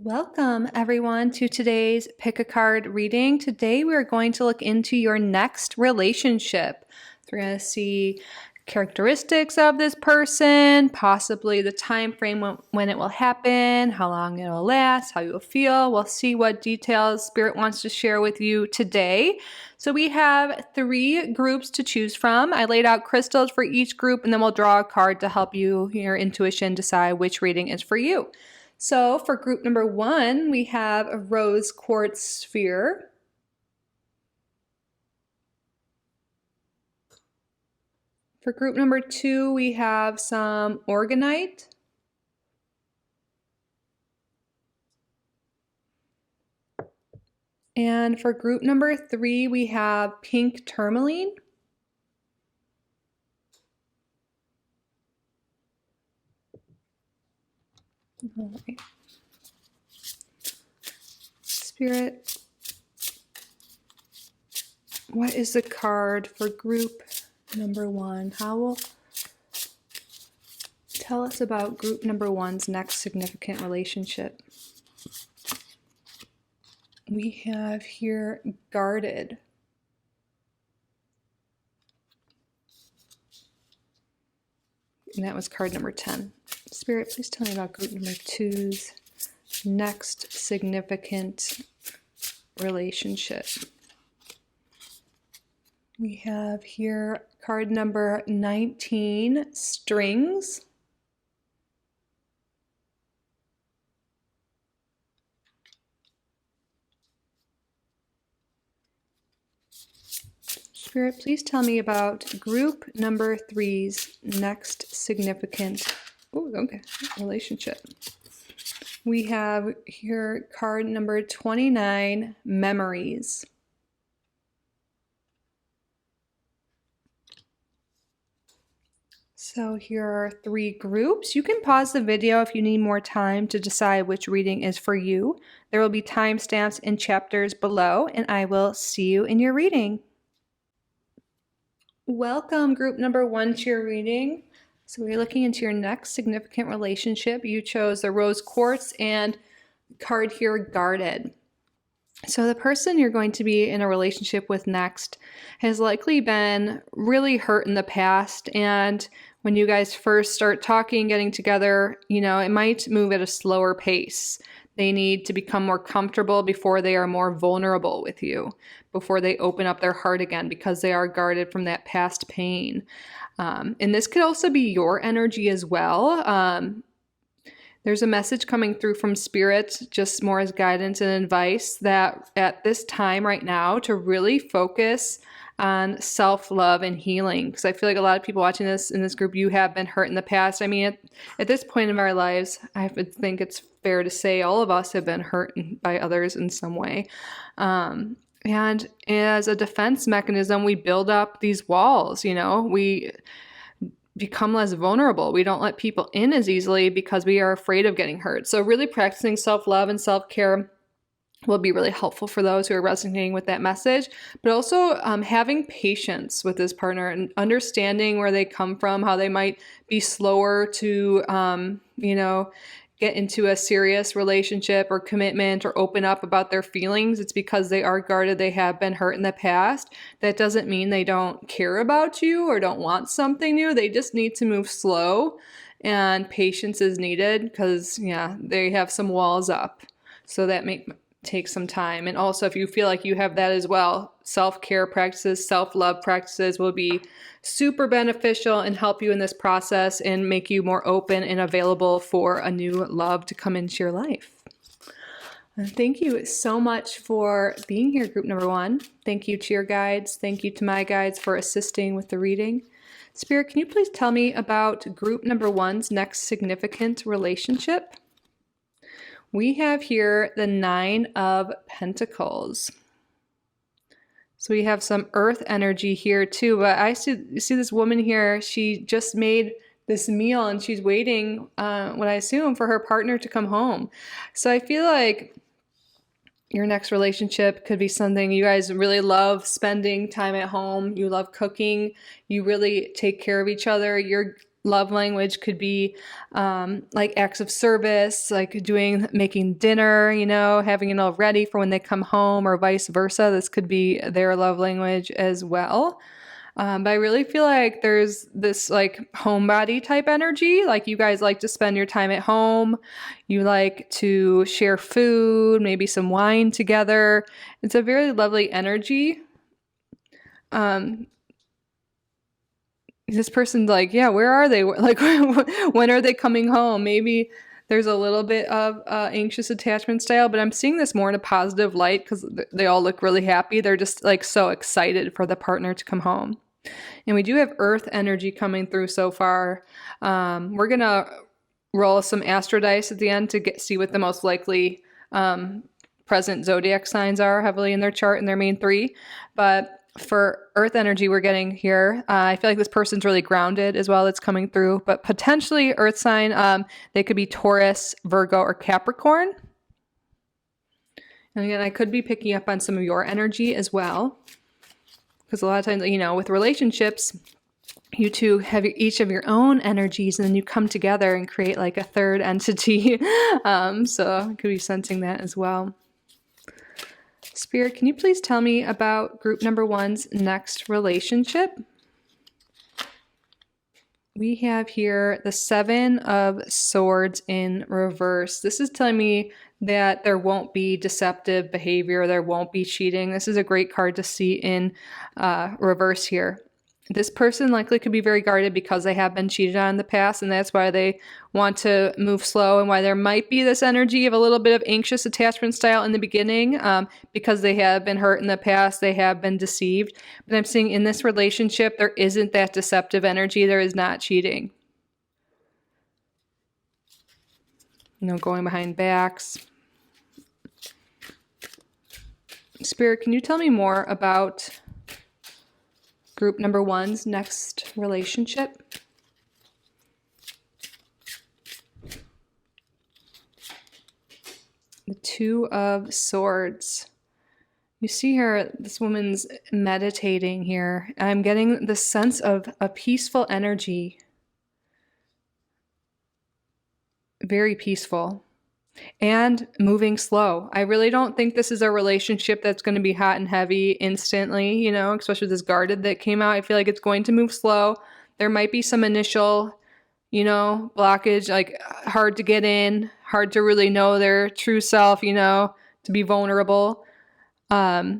Welcome everyone to today's Pick a Card reading. Today we're going to look into your next relationship. So we're going to see characteristics of this person, possibly the time frame when it will happen, how long it will last, how you'll feel. We'll see what details Spirit wants to share with you today. So we have 3 groups to choose from. I laid out crystals for each group, and then we'll draw a card to help you, your intuition, decide which reading is for you. So for group number 1, we have a rose quartz sphere. For group number 2, we have some organite. And for group number 3, we have pink tourmaline. All right. Spirit, what is the card for group number 1? How will tell us about group number 1's next significant relationship? We have here guarded. And that was card number 10. Spirit, please tell me about group number 2's next significant relationship. We have here card number 19, strings. Spirit, please tell me about group number 3's next significant relationship. We have here card number 29, memories. So here are 3 groups. You can pause the video if you need more time to decide which reading is for you. There will be timestamps and chapters below, and I will see you in your reading. Welcome group number 1 to your reading. So we're looking into your next significant relationship. You chose the rose quartz and card here, guarded. So the person you're going to be in a relationship with next has likely been really hurt in the past, and when you guys first start talking, getting together, it might move at a slower pace. They need to become more comfortable before they are more vulnerable with you, before they open up their heart again, because they are guarded from that past pain. And this could also be your energy as well. There's a message coming through from Spirit, just more as guidance and advice, that at this time right now to really focus on self-love and healing. Because I feel like a lot of people watching this in this group, you have been hurt in the past. I mean, at this point in our lives, I would think it's fair to say all of us have been hurt by others in some way. And as a defense mechanism, we build up these walls, we become less vulnerable. We don't let people in as easily because we are afraid of getting hurt. So really practicing self-love and self-care will be really helpful for those who are resonating with that message, but also having patience with this partner and understanding where they come from, how they might be slower to, get into a serious relationship or commitment or open up about their feelings. It's because they are guarded. They have been hurt in the past. That doesn't mean they don't care about you or don't want something new. They just need to move slow, and patience is needed because, they have some walls up. So that take some time. And also, if you feel like you have that as well, self-care practices, self-love practices will be super beneficial and help you in this process and make you more open and available for a new love to come into your life. And thank you so much for being here, group number 1. Thank you to your guides. Thank you to my guides for assisting with the reading. Spirit, can you please tell me about group number 1's next significant relationship? We have here the 9 of Pentacles. So we have some earth energy here too, but I see this woman here. She just made this meal and she's waiting, what I assume, for her partner to come home. So I feel like your next relationship could be something you guys really love spending time at home. You love cooking. You really take care of each other. You're love language could be like acts of service, like making dinner, having it all ready for when they come home, or vice versa. This could be their love language as well. But I really feel like there's this like homebody type energy. Like you guys like to spend your time at home. You like to share food, maybe some wine together. It's a very lovely energy. This person's like, yeah, where are they? Like, when are they coming home? Maybe there's a little bit of anxious attachment style, but I'm seeing this more in a positive light because they all look really happy. They're just like so excited for the partner to come home. And we do have earth energy coming through so far. We're going to roll some astro dice at the end to see what the most likely present zodiac signs are heavily in their chart and their main three. But for earth energy we're getting here, I feel like this person's really grounded as well. That's coming through. But potentially earth sign, they could be Taurus, Virgo, or Capricorn. And again, I could be picking up on some of your energy as well. Because a lot of times, with relationships, you two have each of your own energies, and then you come together and create like a third entity. So I could be sensing that as well. Spirit, can you please tell me about group number 1's next relationship? We have here the 7 of Swords in reverse. This is telling me that there won't be deceptive behavior, there won't be cheating. This is a great card to see in reverse here. This person likely could be very guarded because they have been cheated on in the past, and that's why they want to move slow, and why there might be this energy of a little bit of anxious attachment style in the beginning, because they have been hurt in the past, they have been deceived. But I'm seeing in this relationship, there isn't that deceptive energy, there is not cheating. Going behind backs. Spirit, can you tell me more about group number 1's next relationship? The 2 of Swords. You see her, this woman's meditating here. I'm getting the sense of a peaceful energy. Very peaceful. And moving slow. I really don't think this is a relationship that's going to be hot and heavy instantly, especially with this guarded that came out. I feel like it's going to move slow. There might be some initial, blockage, like hard to get in, hard to really know their true self, to be vulnerable. But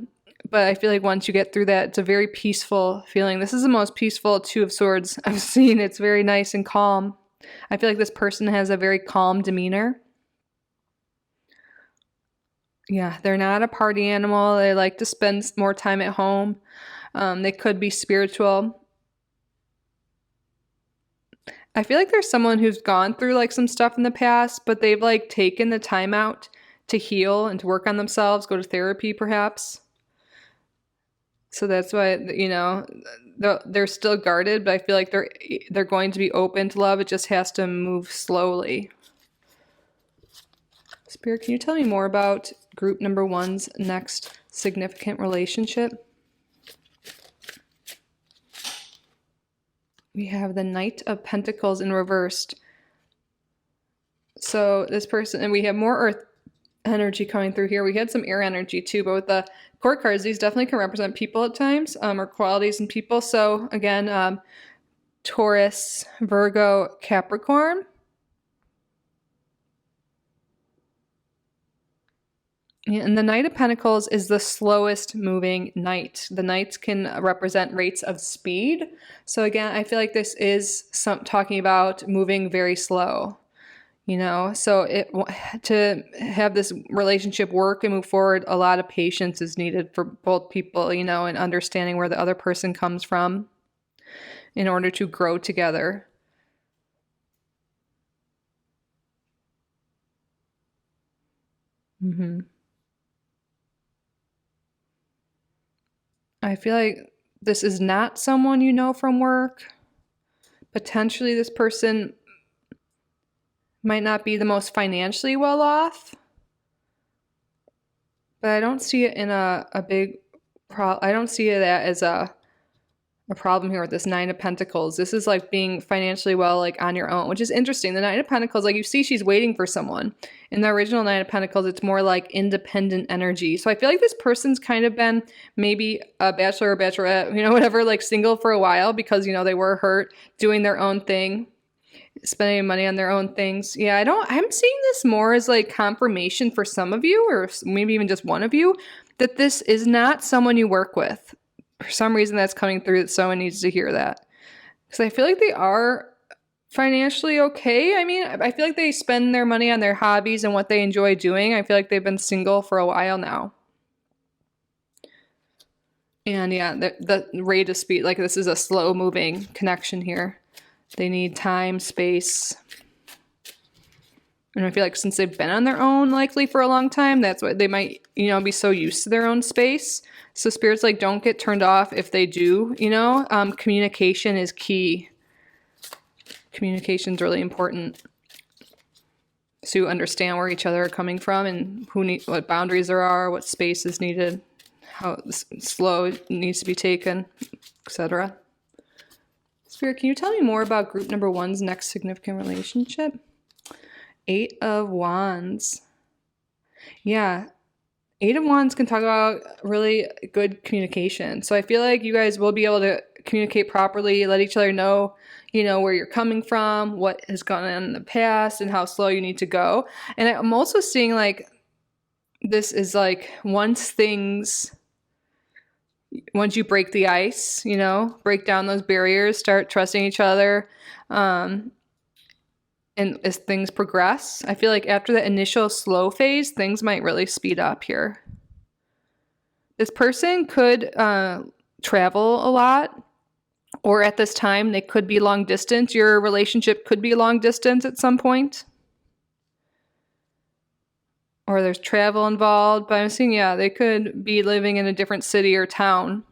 I feel like once you get through that, it's a very peaceful feeling. This is the most peaceful 2 of Swords I've seen. It's very nice and calm. I feel like this person has a very calm demeanor. Yeah, they're not a party animal. They like to spend more time at home. They could be spiritual. I feel like there's someone who's gone through like some stuff in the past, but they've like taken the time out to heal and to work on themselves, go to therapy perhaps. So that's why, they're still guarded, but I feel like they're going to be open to love. It just has to move slowly. Spirit, can you tell me more about group number 1's next significant relationship? We have the Knight of Pentacles in reversed. So this person, and we have more earth energy coming through here. We had some air energy too, but with the court cards, these definitely can represent people at times, or qualities in people. So again, Taurus, Virgo, Capricorn. And the Knight of Pentacles is the slowest moving knight. The knights can represent rates of speed. So again, I feel like this is talking about moving very slow. So to have this relationship work and move forward, a lot of patience is needed for both people, and understanding where the other person comes from in order to grow together. I feel like this is not someone you know from work. Potentially this person might not be the most financially well off, but I don't see it in a big I don't see that as a a problem here with this Nine of Pentacles. This is like being financially well, like on your own, which is interesting. The Nine of Pentacles, like you see, she's waiting for someone. In the original Nine of Pentacles, it's more like independent energy. So I feel like this person's kind of been maybe a bachelor or bachelorette, you know, whatever, like single for a while because, you know, they were hurt, doing their own thing, spending money on their own things. Yeah, I'm seeing this more as like confirmation for some of you, or maybe even just one of you, that this is not someone you work with. For some reason that's coming through, that someone needs to hear that. Because I feel like they are financially okay. I mean, I feel like they spend their money on their hobbies and what they enjoy doing. I feel like they've been single for a while now. And yeah, the rate of speed, like this is a slow moving connection here. They need time, space. And I feel like since they've been on their own likely for a long time, that's what they might, you know, be so used to their own space. So Spirit's like, don't get turned off if they do, you know. Communication is key. Communication is really important. So you understand where each other are coming from and what boundaries there are, what space is needed, how slow it needs to be taken, etc. Spirit, can you tell me more about group number 1's next significant relationship? 8 of Wands. Yeah. 8 of Wands can talk about really good communication. So I feel like you guys will be able to communicate properly, let each other know, you know, where you're coming from, what has gone on in the past, and how slow you need to go. And I'm also seeing like this is like once you break the ice, you know, break down those barriers, start trusting each other, and as things progress, I feel like after the initial slow phase, things might really speed up here. This person could travel a lot, or at this time, they could be long distance. Your relationship could be long distance at some point. Or there's travel involved, but I'm seeing, yeah, they could be living in a different city or town.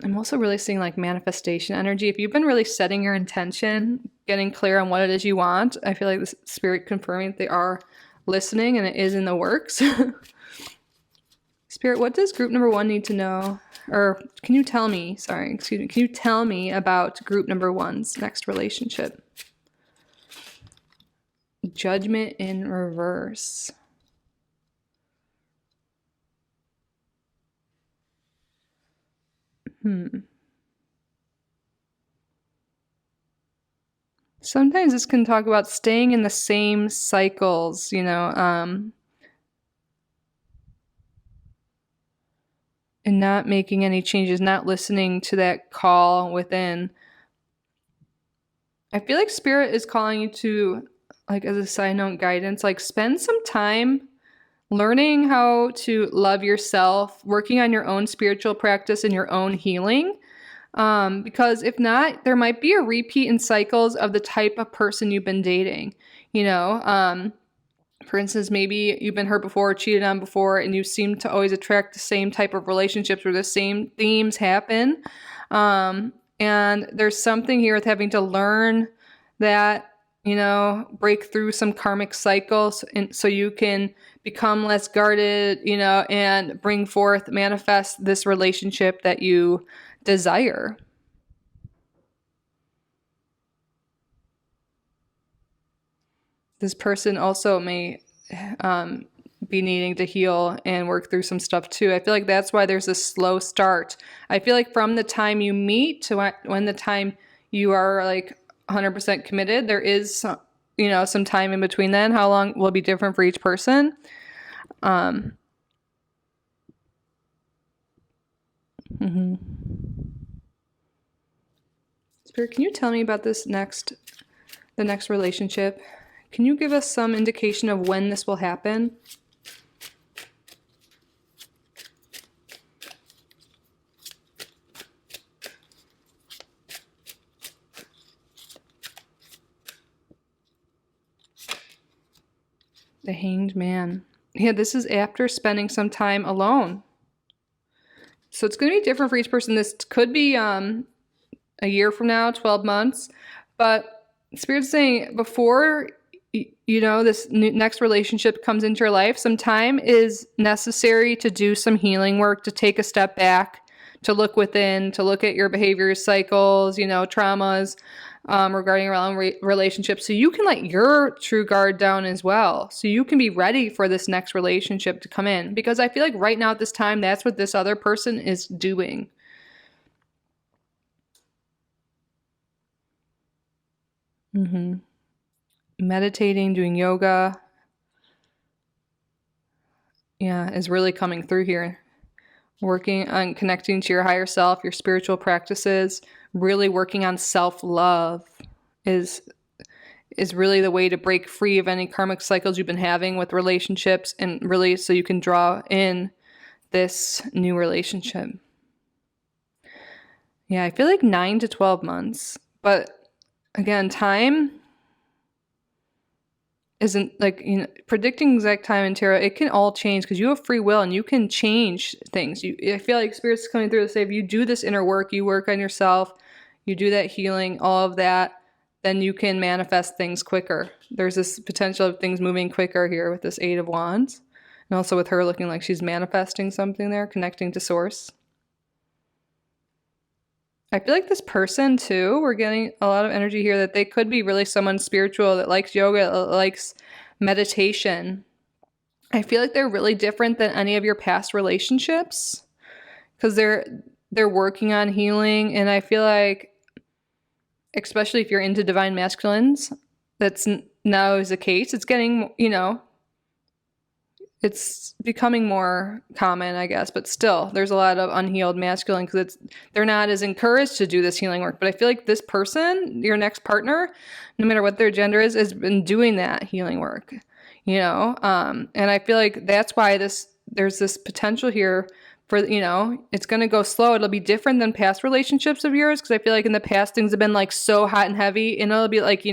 I'm also really seeing like manifestation energy. If you've been really setting your intention, getting clear on what it is you want, I feel like the Spirit confirming that they are listening and it is in the works. Spirit, what does group number 1 need to know? Or can you tell me, can you tell me about group number 1's next relationship? Judgment in reverse. Sometimes this can talk about staying in the same cycles, you know, and not making any changes, not listening to that call within. I feel like Spirit is calling you to, like as a side note guidance, like spend some time learning how to love yourself, working on your own spiritual practice and your own healing. Because if not, there might be a repeat in cycles of the type of person you've been dating, you know. For instance, maybe you've been hurt before, cheated on before, and you seem to always attract the same type of relationships where the same themes happen. And there's something here with having to learn that, you know, break through some karmic cycles and so you can become less guarded, you know, and bring forth, manifest this relationship that you desire. This person also may be needing to heal and work through some stuff too. I feel like that's why there's a slow start. I feel like from the time you meet to when the time you are like 100% committed, there is some, you know, some time in between then. How long will be different for each person. Spirit, can you tell me about the next relationship? Can you give us some indication of when this will happen? The Hanged Man. Yeah, this is after spending some time alone. So it's going to be different for each person. This could be a year from now, 12 months. But Spirit's saying before this next relationship comes into your life, some time is necessary to do some healing work, to take a step back, to look within, to look at your behaviors, cycles, traumas regarding around relationships, so you can let your true guard down as well, so you can be ready for this next relationship to come in. Because I feel like right now at this time, that's what this other person is doing. Meditating, doing yoga, is really coming through here. Working on connecting to your higher self, your spiritual practices, really working on self-love is really the way to break free of any karmic cycles you've been having with relationships, and really so you can draw in this new relationship. I feel like 9 to 12 months. But again, time isn't like, predicting exact time in tarot. It can all change because you have free will and you can change things. I feel like Spirit's coming through to say, if you do this inner work, you work on yourself, you do that healing, all of that, then you can manifest things quicker. There's this potential of things moving quicker here with this 8 of Wands. And also with her looking like she's manifesting something there, connecting to source. I feel like this person too, we're getting a lot of energy here that they could be really someone spiritual that likes yoga, that likes meditation. I feel like they're really different than any of your past relationships because they're working on healing. And I feel like, especially if you're into divine masculines, that's now is the case. It's getting, it's becoming more common, I guess, but still there's a lot of unhealed masculine because they're not as encouraged to do this healing work. But I feel like this person, your next partner, no matter what their gender is, has been doing that healing work, and I feel like that's why there's this potential here for, it's going to go slow. It'll be different than past relationships of yours because I feel like in the past things have been like so hot and heavy, and it'll be like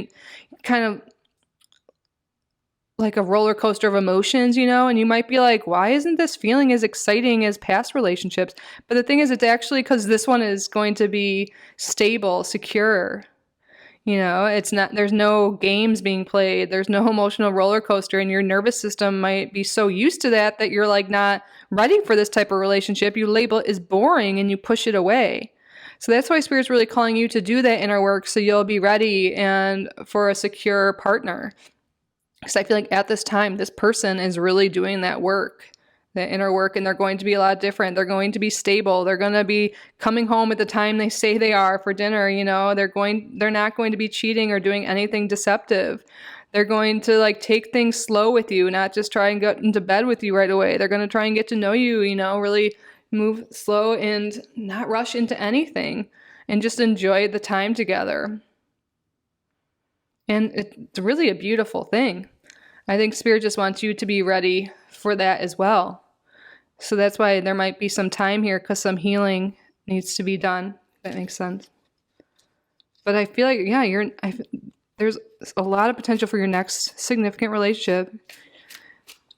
kind of like a roller coaster of emotions, and you might be like, why isn't this feeling as exciting as past relationships? But the thing is, it's actually because this one is going to be stable, secure. It's not, there's no games being played. There's no emotional roller coaster, and your nervous system might be so used to that you're like not ready for this type of relationship. You label it as boring and you push it away. So that's why Spirit's really calling you to do that inner work so you'll be ready and for a secure partner. Because I feel like at this time, this person is really doing that work, that inner work, and they're going to be a lot different. They're going to be stable. They're going to be coming home at the time they say they are for dinner. They're not going to be cheating or doing anything deceptive. They're going to like take things slow with you, not just try and get into bed with you right away. They're going to try and get to know you, really move slow and not rush into anything and just enjoy the time together. And it's really a beautiful thing. I think Spirit just wants you to be ready for that as well. So that's why there might be some time here because some healing needs to be done. If that makes sense. But I feel like, there's a lot of potential for your next significant relationship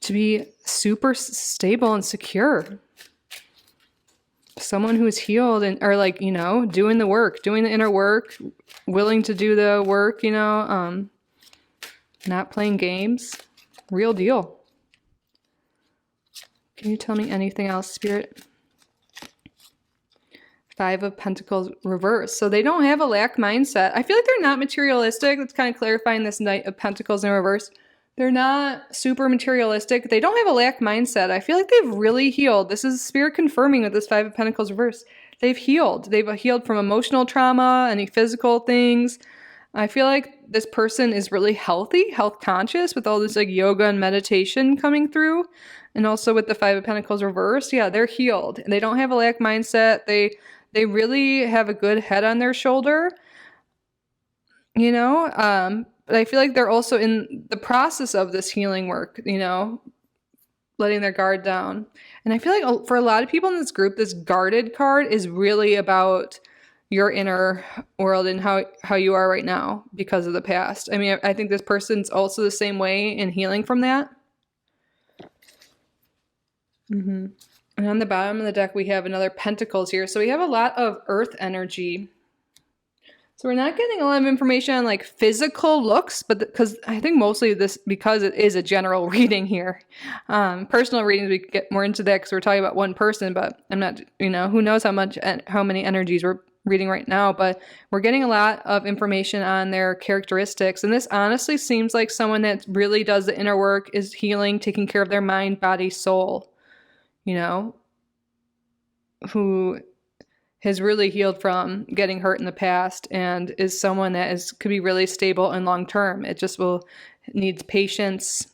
to be super stable and secure. Someone who is healed and or like, doing the work, doing the inner work, willing to do the work, not playing games. Real deal. Can you tell me anything else, Spirit? 5 of Pentacles reverse. So they don't have a lack mindset. I feel like they're not materialistic. That's kind of clarifying this Knight of Pentacles in reverse. They're not super materialistic. They don't have a lack mindset. I feel like they've really healed. This is Spirit confirming with this 5 of Pentacles reverse. They've healed. They've healed from emotional trauma, any physical things. I feel like this person is really healthy, health conscious with all this like yoga and meditation coming through. And also with the 5 of Pentacles reverse, they're healed. They don't have a lack mindset. They really have a good head on their shoulder, but I feel like they're also in the process of this healing work, letting their guard down. And I feel like for a lot of people in this group, this guarded card is really about your inner world and how you are right now because of the past. I mean, I think this person's also the same way in healing from that. And on the bottom of the deck, we have another Pentacles here. So we have a lot of earth energy. So we're not getting a lot of information on like physical looks, but because I think mostly this, because it is a general reading here. Personal readings, we could get more into that because we're talking about one person, but I'm not, who knows how many energies we're reading right now, but we're getting a lot of information on their characteristics. And this honestly seems like someone that really does the inner work, is healing, taking care of their mind, body, soul, who has really healed from getting hurt in the past and is someone that could be really stable and long term. It just needs patience,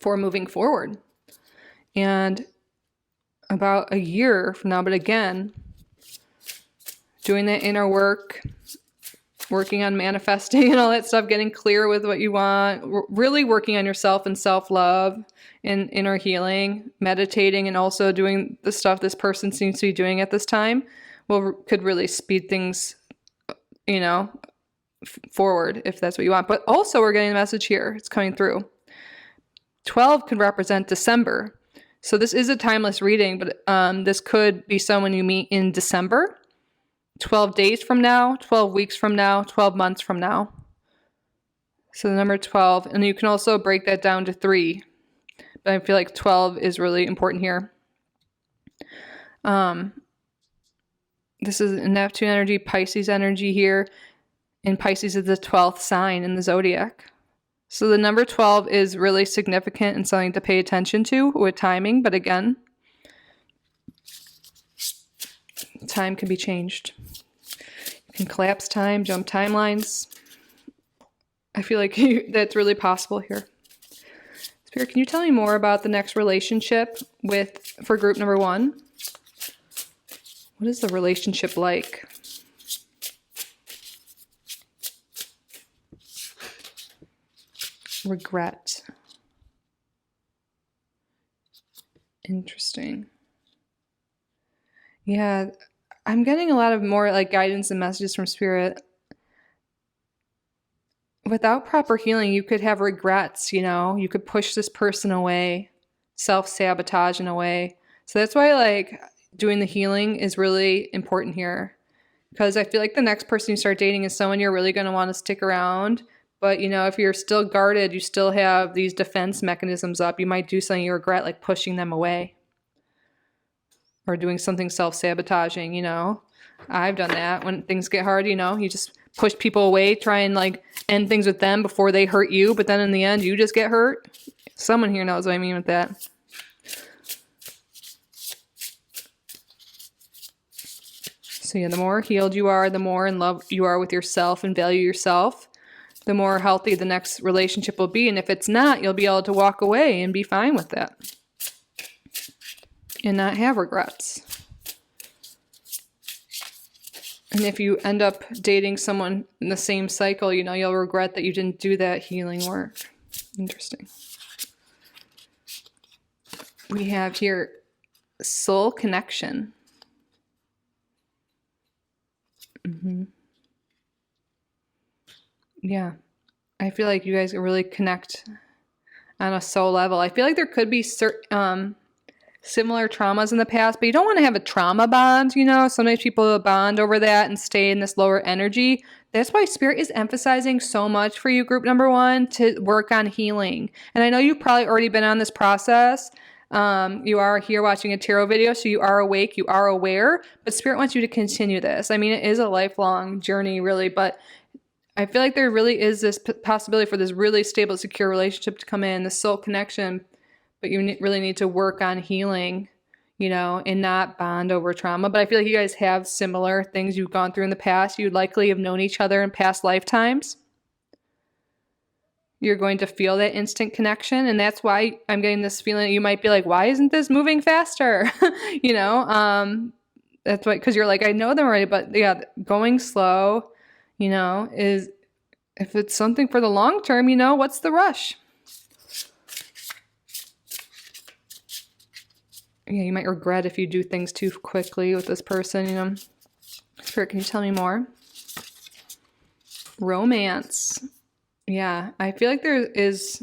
for moving forward. And about a year from now, but again, doing that inner work, working on manifesting and all that stuff, getting clear with what you want, really working on yourself and self-love and inner healing, meditating, and also doing the stuff this person seems to be doing at this time could really speed things, forward if that's what you want. But also we're getting a message here. It's coming through. 12 could represent December. So this is a timeless reading, but this could be someone you meet in December, 12 days from now, 12 weeks from now, 12 months from now. So the number 12, and you can also break that down to 3. But I feel like 12 is really important here. This is Neptune energy, Pisces energy here. And Pisces is the 12th sign in the zodiac. So the number 12 is really significant and something to pay attention to with timing. But again, time can be changed. You can collapse time, jump timelines. I feel like that's really possible here. Spirit, can you tell me more about the next relationship for group number 1? What is the relationship like? Regret. Interesting. Yeah, I'm getting a lot of more like guidance and messages from Spirit. Without proper healing, you could have regrets, you could push this person away, self-sabotage in a way. So that's why like doing the healing is really important here, because I feel like the next person you start dating is someone you're really going to want to stick around. But, if you're still guarded, you still have these defense mechanisms up. You might do something you regret, like pushing them away or doing something self-sabotaging, I've done that when things get hard, you just push people away, try and like end things with them before they hurt you. But then in the end, you just get hurt. Someone here knows what I mean with that. So yeah, the more healed you are, the more in love you are with yourself and value yourself, the more healthy the next relationship will be. And if it's not, you'll be able to walk away and be fine with that and not have regrets. And if you end up dating someone in the same cycle, you'll regret that you didn't do that healing work. Interesting. We have here soul connection. Yeah. I feel like you guys can really connect on a soul level. I feel like there could be certain similar traumas in the past, but you don't want to have a trauma bond, Sometimes people bond over that and stay in this lower energy. That's why Spirit is emphasizing so much for you, group number 1, to work on healing. And I know you've probably already been on this process. You are here watching a tarot video, so you are awake, you are aware, but Spirit wants you to continue this. I mean, it is a lifelong journey, really, but I feel like there really is this possibility for this really stable, secure relationship to come in, this soul connection, but you really need to work on healing, and not bond over trauma. But I feel like you guys have similar things you've gone through in the past. You likely have known each other in past lifetimes. You're going to feel that instant connection, and that's why I'm getting this feeling that you might be like, why isn't this moving faster? That's why, because you're like, I know them already, but yeah, going slow, is, if it's something for the long term, what's the rush? Yeah, you might regret if you do things too quickly with this person, Spirit, can you tell me more? Romance. Yeah, I feel like there is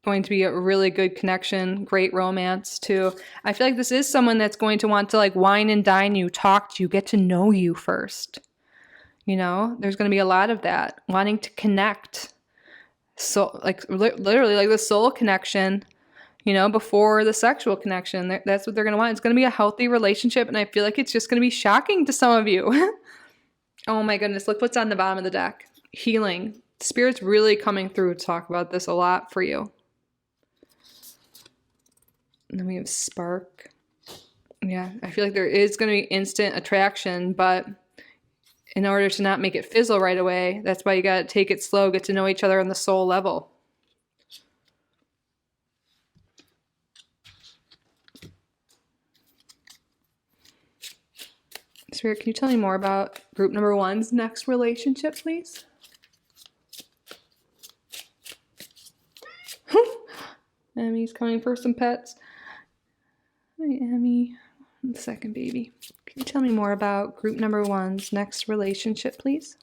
going to be a really good connection, great romance too. I feel like this is someone that's going to want to like wine and dine you, talk to you, get to know you first. You know, there's going to be a lot of that, wanting to connect. So like literally like the soul connection, you know, before the sexual connection. That's what they're going to want. It's going to be a healthy relationship. And I feel like it's just going to be shocking to some of you. Oh my goodness. Look what's on the bottom of the deck. Healing. Spirit's really coming through to talk about this a lot for you. And then we have spark. Yeah, I feel like there is going to be instant attraction, but in order to not make it fizzle right away, that's why you got to take it slow, get to know each other on the soul level. Spirit, can you tell me more about group number 1's next relationship, please? Emmy's coming for some pets. Hi, Emmy. 1 second, baby. Can you tell me more about group number 1's next relationship, please?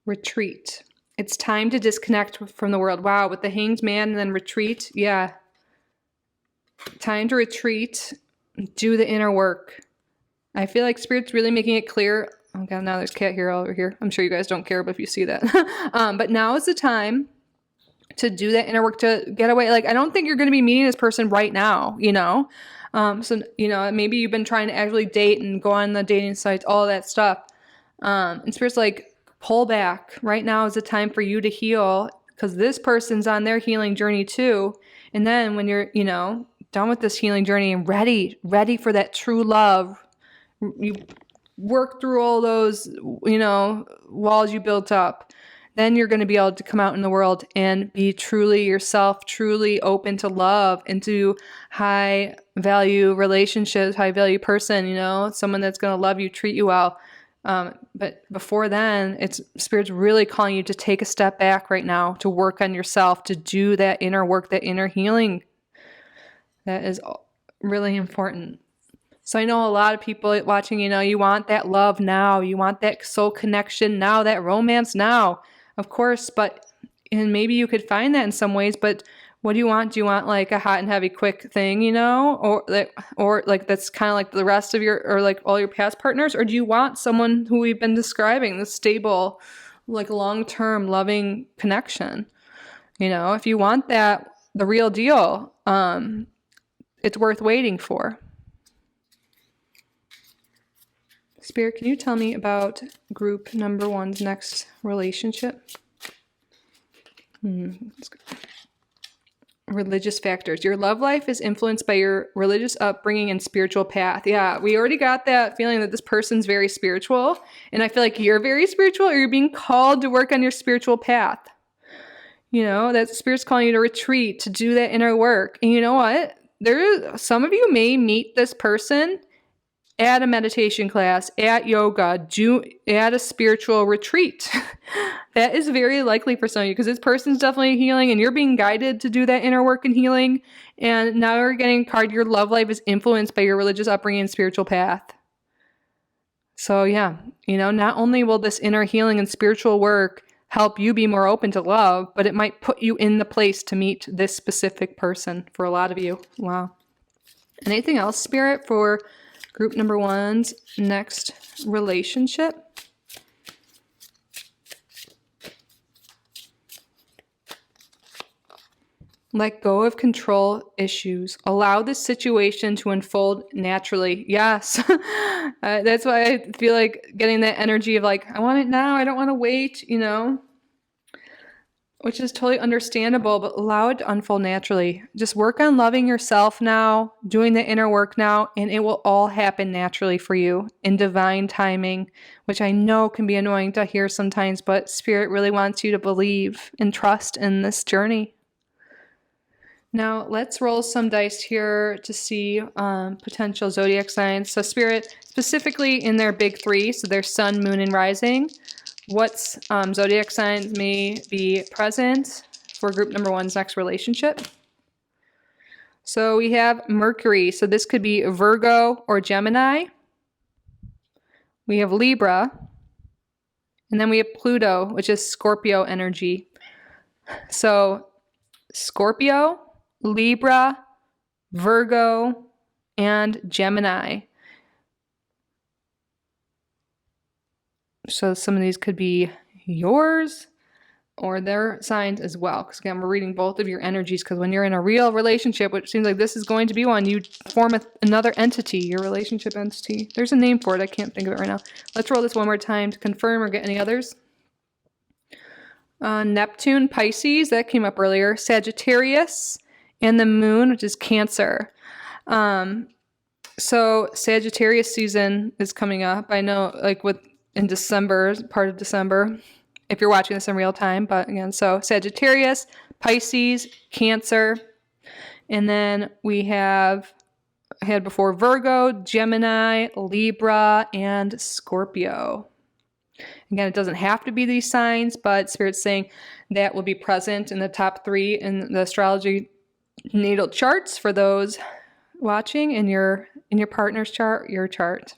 Retreat. It's time to disconnect from the world. Wow, with the Hanged Man and then retreat. Yeah. Time to retreat. Do the inner work. I feel like Spirit's really making it clear. Oh God, now there's cat hair all over here. I'm sure you guys don't care, but if you see that. But now is the time to do that inner work, to get away. Like, I don't think you're going to be meeting this person right now, you know? So, you know, maybe you've been trying to actually date and go on the dating sites, all that stuff. And Spirit's like, pull back. Right now is the time for you to heal, because this person's on their healing journey too. And then when you're, you know, done with this healing journey and ready for that true love, you work through all those, you know, walls you built up, then you're going to be able to come out in the world and be truly yourself, truly open to love, into high value relationships, high value person, you know, someone that's going to love you, treat you well. But before then, Spirit's really calling you to take a step back right now, to work on yourself, to do that inner work, that inner healing. That is really important. So I know a lot of people watching, you know, you want that love now, you want that soul connection now, that romance now, of course, and maybe you could find that in some ways, but what do you want? Do you want like a hot and heavy quick thing, you know, or like that's kind of like the rest of or like all your past partners? Or do you want someone who we've been describing, the stable, like long-term loving connection? You know, if you want that, the real deal, it's worth waiting for. Spirit, can you tell me about group number 1's next relationship? Religious factors. Your love life is influenced by your religious upbringing and spiritual path. Yeah, we already got that feeling that this person's very spiritual. And I feel like you're very spiritual, or you're being called to work on your spiritual path. You know, that Spirit's calling you to retreat, to do that inner work. And you know what? Some of you may meet this person at a meditation class, at yoga, at a spiritual retreat. That is very likely for some of you, because this person's definitely healing and you're being guided to do that inner work and healing. And now you're getting a card, your love life is influenced by your religious upbringing and spiritual path. So yeah, you know, not only will this inner healing and spiritual work help you be more open to love, but it might put you in the place to meet this specific person for a lot of you. Wow. Anything else, Spirit, for group number 1's next relationship? Let go of control issues. Allow this situation to unfold naturally. Yes. That's why I feel like getting that energy of like, I want it now. I don't want to wait, you know, which is totally understandable, but allow it to unfold naturally. Just work on loving yourself now, doing the inner work now, and it will all happen naturally for you in divine timing, which I know can be annoying to hear sometimes, but Spirit really wants you to believe and trust in this journey. Now, let's roll some dice here to see potential zodiac signs. So Spirit, specifically in their big 3, so their sun, moon, and rising, what zodiac signs may be present for group number 1's next relationship? So we have Mercury. So this could be Virgo or Gemini. We have Libra. And then we have Pluto, which is Scorpio energy. So Scorpio, Libra, Virgo, and Gemini. So some of these could be yours or their signs as well. Because again, we're reading both of your energies, because when you're in a real relationship, which seems like this is going to be one, you form another entity, your relationship entity. There's a name for it. I can't think of it right now. Let's roll this one more time to confirm or get any others. Neptune, Pisces, that came up earlier. Sagittarius, and the moon, which is Cancer. So Sagittarius season is coming up. I know, like in December, part of December, if you're watching this in real time. But again, so Sagittarius, Pisces, Cancer, and then we had before Virgo, Gemini, Libra, and Scorpio. Again, it doesn't have to be these signs, but Spirit's saying that will be present in the top 3 in the astrology natal charts for those watching in your partner's chart, your chart.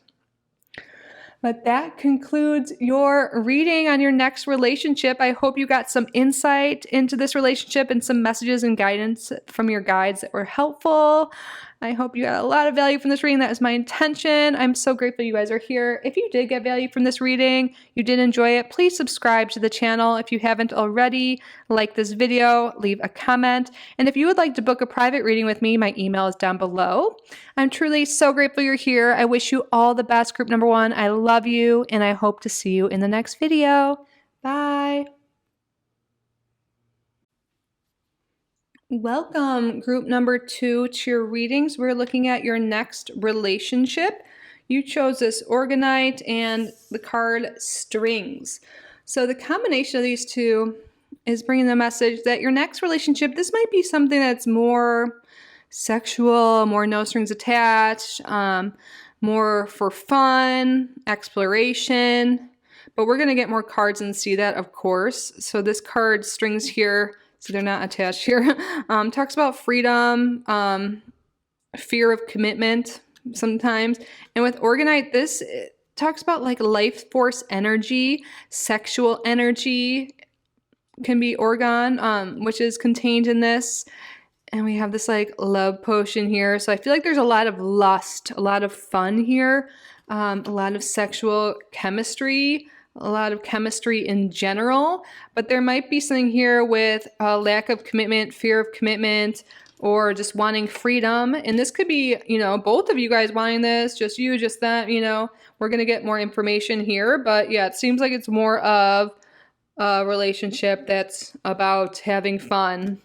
But that concludes your reading on your next relationship. I hope you got some insight into this relationship and some messages and guidance from your guides that were helpful. I hope you got a lot of value from this reading. That is my intention. I'm so grateful you guys are here. If you did get value from this reading, you did enjoy it, please subscribe to the channel if you haven't already. Like this video, leave a comment. And if you would like to book a private reading with me, my email is down below. I'm truly so grateful you're here. I wish you all the best, group number 1. I love you, and I hope to see you in the next video. Bye. Welcome, group number 2, to your readings. We're looking at your next relationship. You chose this Orgonite and the card Strings. So the combination of these two is bringing the message that your next relationship, this might be something that's more sexual, more no strings attached, more for fun, exploration. But we're going to get more cards and see that, of course. So this card Strings here, so they're not attached here, talks about freedom, fear of commitment sometimes. And with Orgonite, this talks about like life force energy, sexual energy can be Orgon, which is contained in this. And we have this like love potion here. So I feel like there's a lot of lust, a lot of fun here, a lot of sexual chemistry, a lot of chemistry in general, but there might be something here with a lack of commitment, fear of commitment, or just wanting freedom. And this could be, you know, both of you guys wanting this, just you, just that, you know, we're going to get more information here. But yeah, it seems like it's more of a relationship that's about having fun.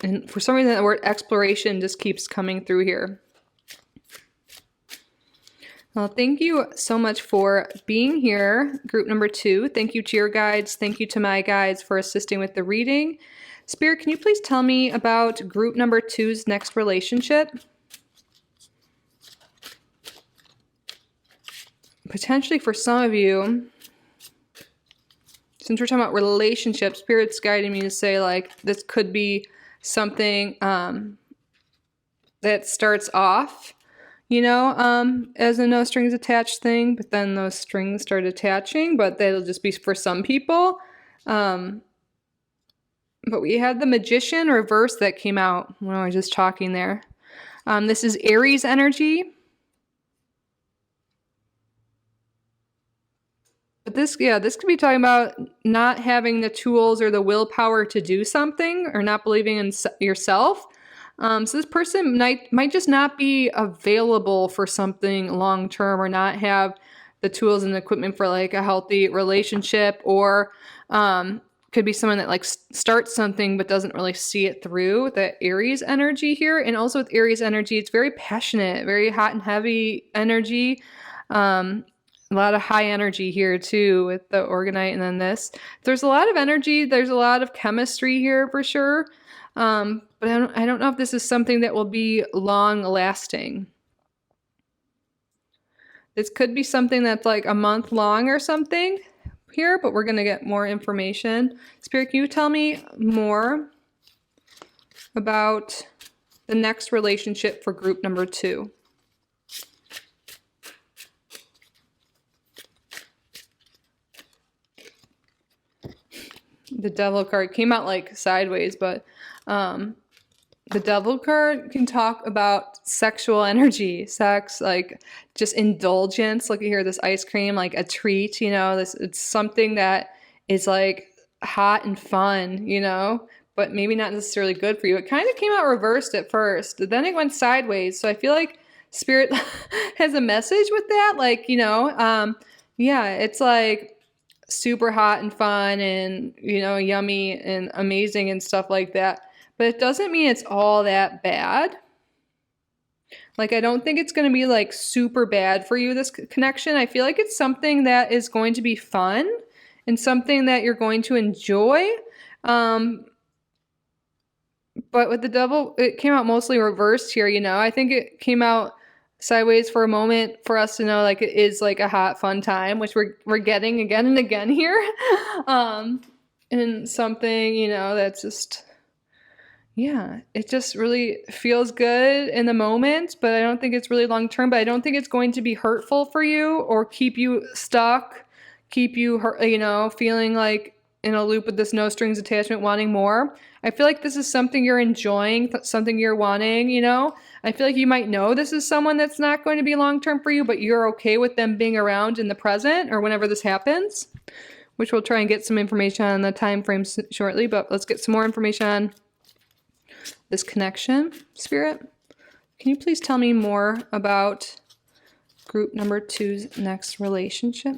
And for some reason, the word exploration just keeps coming through here. Well, thank you so much for being here, group number 2. Thank you to your guides. Thank you to my guides for assisting with the reading. Spirit, can you please tell me about group number 2's next relationship? Potentially for some of you, since we're talking about relationships, Spirit's guiding me to say like this could be something that starts off, you know, as a no strings attached thing, but then those strings start attaching, but that'll just be for some people. But we had the Magician reverse that came out when I was just talking there. This is Aries energy. But this could be talking about not having the tools or the willpower to do something, or not believing in yourself. So this person might just not be available for something long term, or not have the tools and the equipment for like a healthy relationship, or could be someone that like starts something but doesn't really see it through. The Aries energy here, and also with Aries energy, it's very passionate, very hot and heavy energy. A lot of high energy here too with the Orgonite, and then this. There's a lot of energy. There's a lot of chemistry here for sure. But I don't know if this is something that will be long lasting. This could be something that's like a month long or something here, but we're going to get more information. Spirit, can you tell me more about the next relationship for group number 2? The Devil card came out like sideways, but The Devil card can talk about sexual energy, sex, like just indulgence. Look at here, this ice cream, like a treat, you know, this, it's something that is like hot and fun, you know, but maybe not necessarily good for you. It kind of came out reversed at first, then it went sideways. So I feel like Spirit has a message with that. Like, you know, yeah, it's like super hot and fun and, you know, yummy and amazing and stuff like that. But it doesn't mean it's all that bad. Like, I don't think it's going to be like super bad for you, this connection. I feel like it's something that is going to be fun and something that you're going to enjoy. But with the Devil, it came out mostly reversed here, you know. I think it came out sideways for a moment for us to know like it is like a hot, fun time, which we're getting again and again here. And something, you know, that's just... yeah, it just really feels good in the moment, but I don't think it's really long term, but I don't think it's going to be hurtful for you or keep you stuck, keep you, you know, feeling like in a loop with this no strings attachment, wanting more. I feel like this is something you're enjoying, something you're wanting, you know. I feel like you might know this is someone that's not going to be long term for you, but you're okay with them being around in the present or whenever this happens, which we'll try and get some information on the time frame shortly, but let's get some more information on this connection. Spirit, can you please tell me more about group number 2's next relationship?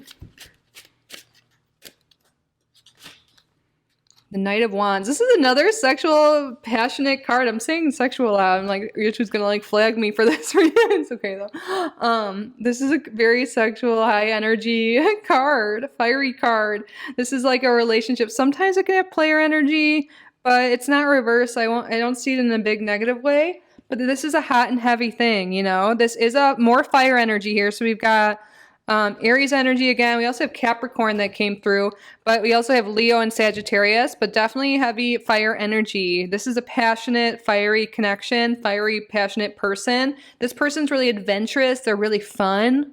The Knight of Wands. This is another sexual, passionate card. I'm saying sexual loud. I'm like, YouTube's gonna like flag me for this. It's okay though. This is a very sexual, high energy card, fiery card. This is like a relationship. Sometimes it can have player energy, but it's not reverse. I don't see it in a big negative way, but this is a hot and heavy thing, you know. This is a more fire energy here. So we've got Aries energy again. We also have Capricorn that came through, but we also have Leo and Sagittarius, but definitely heavy fire energy. This is a passionate, fiery connection, fiery, passionate person. This person's really adventurous. They're really fun.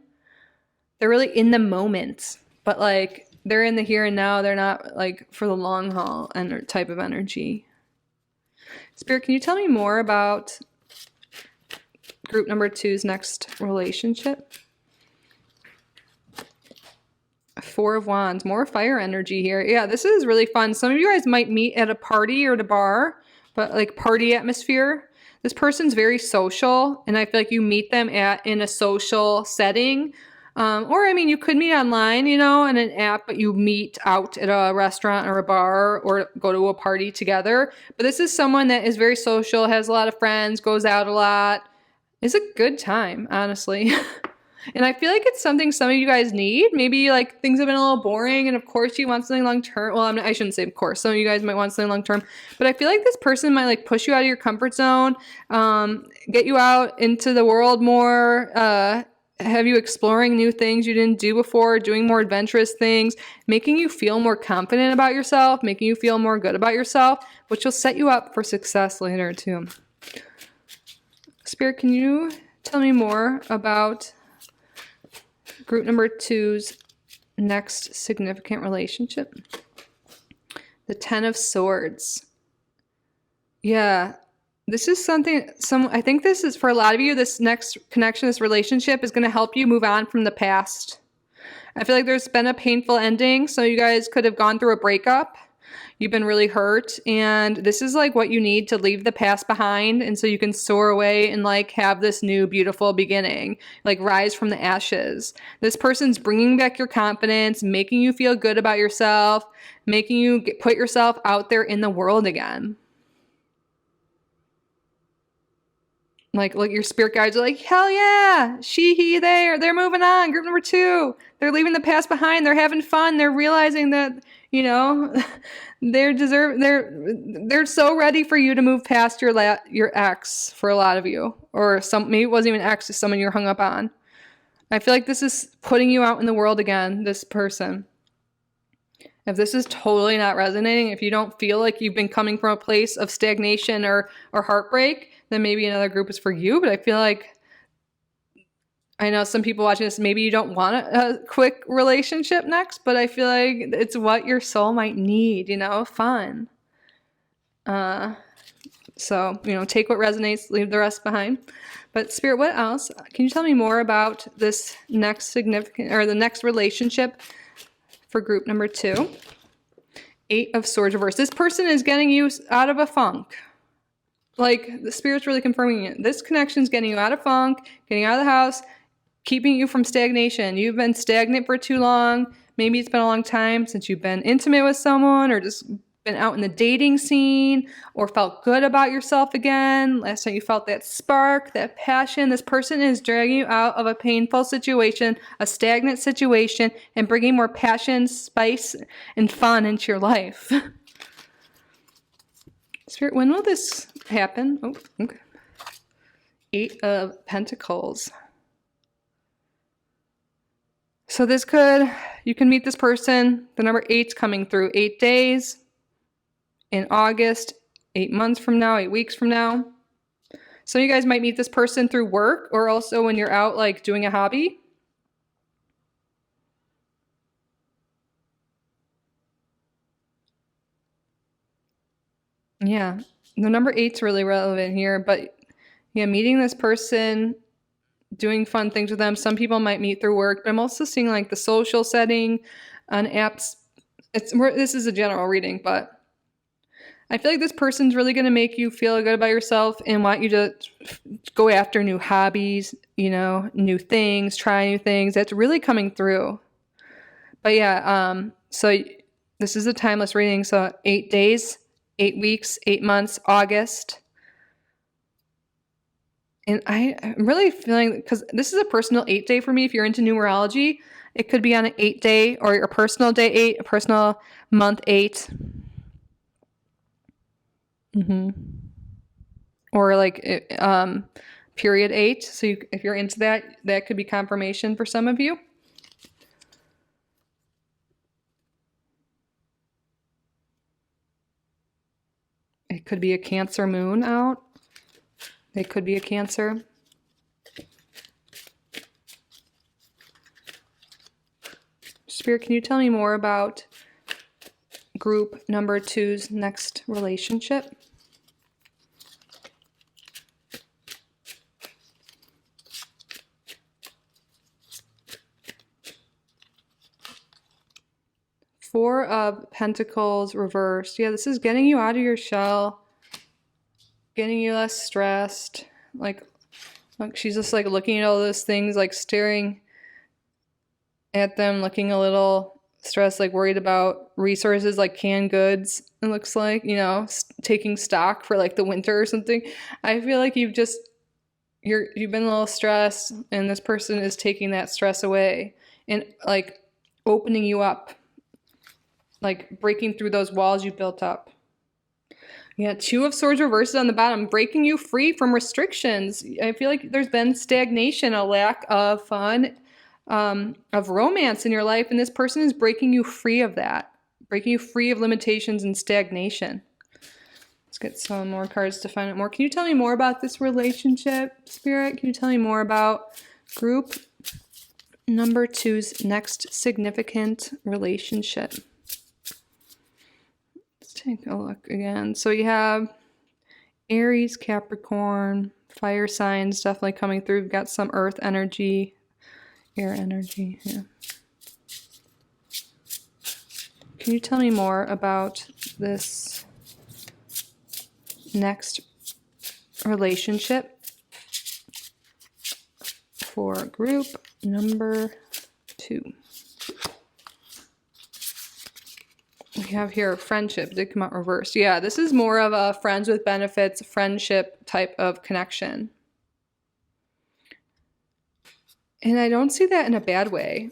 They're really in the moment, but like, they're in the here and now. They're not like for the long haul and type of energy. Spirit, can you tell me more about group number 2's next relationship? 4 of Wands, more fire energy here. Yeah, this is really fun. Some of you guys might meet at a party or at a bar, but like party atmosphere. This person's very social, and I feel like you meet them in a social setting. Or, I mean, you could meet online, you know, in an app, but you meet out at a restaurant or a bar or go to a party together. But this is someone that is very social, has a lot of friends, goes out a lot. It's a good time, honestly. And I feel like it's something some of you guys need. Maybe like things have been a little boring and of course you want something long term. Well, I shouldn't say of course. Some of you guys might want something long term. But I feel like this person might like push you out of your comfort zone, get you out into the world more, have you exploring new things you didn't do before, doing more adventurous things, making you feel more confident about yourself, making you feel more good about yourself, which will set you up for success later too. Spirit, can you tell me more about group number 2's next significant relationship? The 10 of Swords. Yeah. This is something, I think this is for a lot of you, this next connection, this relationship is going to help you move on from the past. I feel like there's been a painful ending. So you guys could have gone through a breakup. You've been really hurt. And this is like what you need to leave the past behind. And so you can soar away and like have this new beautiful beginning, like rise from the ashes. This person's bringing back your confidence, making you feel good about yourself, making you put yourself out there in the world again. Like your spirit guides are like, hell yeah, she, he, they're moving on. Group number 2, they're leaving the past behind. They're having fun. They're realizing that, you know, they're so ready for you to move past your ex for a lot of you, or maybe it wasn't even ex, it's someone you're hung up on. I feel like this is putting you out in the world again, this person. If this is totally not resonating, if you don't feel like you've been coming from a place of stagnation or heartbreak, then maybe another group is for you. But I feel like, I know some people watching this, maybe you don't want a quick relationship next, but I feel like it's what your soul might need, you know, fun. So, you know, take what resonates, leave the rest behind. But Spirit, what else? Can you tell me more about this next significant, or the next relationship for group number 2? 8 of Swords reversed. This person is getting you out of a funk. Like, the Spirit's really confirming it. This connection is getting you out of funk, getting out of the house, keeping you from stagnation. You've been stagnant for too long. Maybe it's been a long time since you've been intimate with someone, or just been out in the dating scene, or felt good about yourself again. Last time you felt that spark, that passion. This person is dragging you out of a painful situation, a stagnant situation, and bringing more passion, spice, and fun into your life. Spirit, when will this happen? Oh, okay. 8 of Pentacles. So this could, you can meet this person, the number 8's coming through 8 days, in August, 8 months from now, 8 weeks from now. Some of you guys might meet this person through work, or also when you're out like doing a hobby. Yeah, the number 8's really relevant here, but yeah, meeting this person, doing fun things with them. Some people might meet through work, but I'm also seeing like the social setting on apps. This is a general reading, but I feel like this person's really going to make you feel good about yourself and want you to go after new hobbies, you know, new things, try new things. That's really coming through. But yeah, so this is a timeless reading. So 8 days, 8 weeks, 8 months, August. And I'm really feeling, because this is a personal 8 day for me. If you're into numerology, it could be on an 8 day, or a personal day 8, a personal month 8. Or like period 8. So if you're into that, that could be confirmation for some of you. It could be a Cancer moon out. It could be a Cancer. Spirit, can you tell me more about group number 2's next relationship? Four of Pentacles reversed. Yeah, this is getting you out of your shell, getting you less stressed. Like she's just like looking at all those things, like staring at them, looking a little stressed, like worried about resources, like canned goods. It looks like, you know, taking stock for like the winter or something. I feel like you've been a little stressed, and this person is taking that stress away and like opening you up, like breaking through those walls you built up. Yeah, 2 of Swords reversed on the bottom, breaking you free from restrictions. I feel like there's been stagnation, a lack of fun, of romance in your life, and this person is breaking you free of that, breaking you free of limitations and stagnation. Let's get some more cards to find out more. Can you tell me more about this relationship, Spirit? Can you tell me more about group number 2's next significant relationship? Take a look again. So you have Aries, Capricorn, fire signs definitely coming through. We've got some earth energy, air energy. Yeah. Can you tell me more about this next relationship for group number 2? We have here friendship. Did come out reversed. Yeah, this is more of a friends with benefits, friendship type of connection. And I don't see that in a bad way.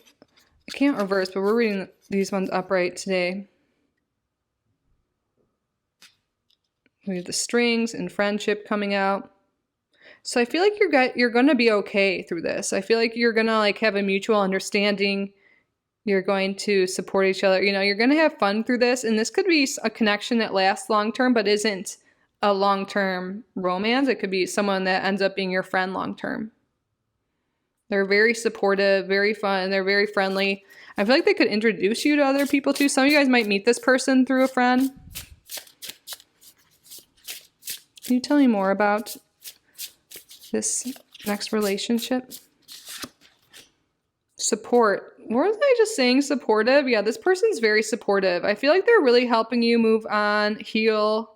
I can't reverse, but we're reading these ones upright today. We have the strings and friendship coming out. So I feel like you're going to be okay through this. I feel like you're going to like have a mutual understanding. You're going to support each other. You know, you're going to have fun through this. And this could be a connection that lasts long-term, but isn't a long-term romance. It could be someone that ends up being your friend long-term. They're very supportive, very fun. They're very friendly. I feel like they could introduce you to other people too. Some of you guys might meet this person through a friend. Can you tell me more about this next relationship? Support. Wasn't I just saying supportive? Yeah, this person's very supportive. I feel like they're really helping you move on, heal.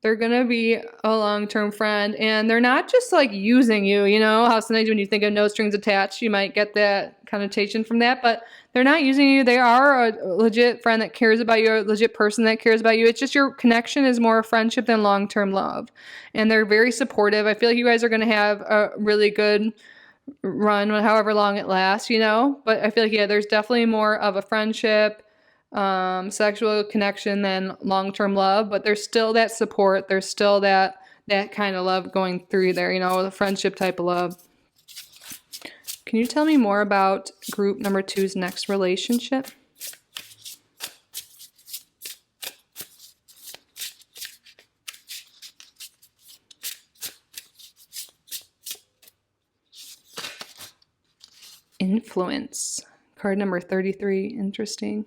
They're going to be a long-term friend, and they're not just like using you, you know, how sometimes when you think of no strings attached, you might get that connotation from that, but they're not using you. They are a legit friend that cares about you, a legit person that cares about you. It's just your connection is more a friendship than long-term love, and they're very supportive. I feel like you guys are going to have a really good run, however long it lasts, you know, but I feel like, yeah, there's definitely more of a friendship, sexual connection than long-term love, but there's still that support. There's still that kind of love going through there, you know, the friendship type of love. Can you tell me more about group number 2's next relationship? Influence. Card number 33. Interesting.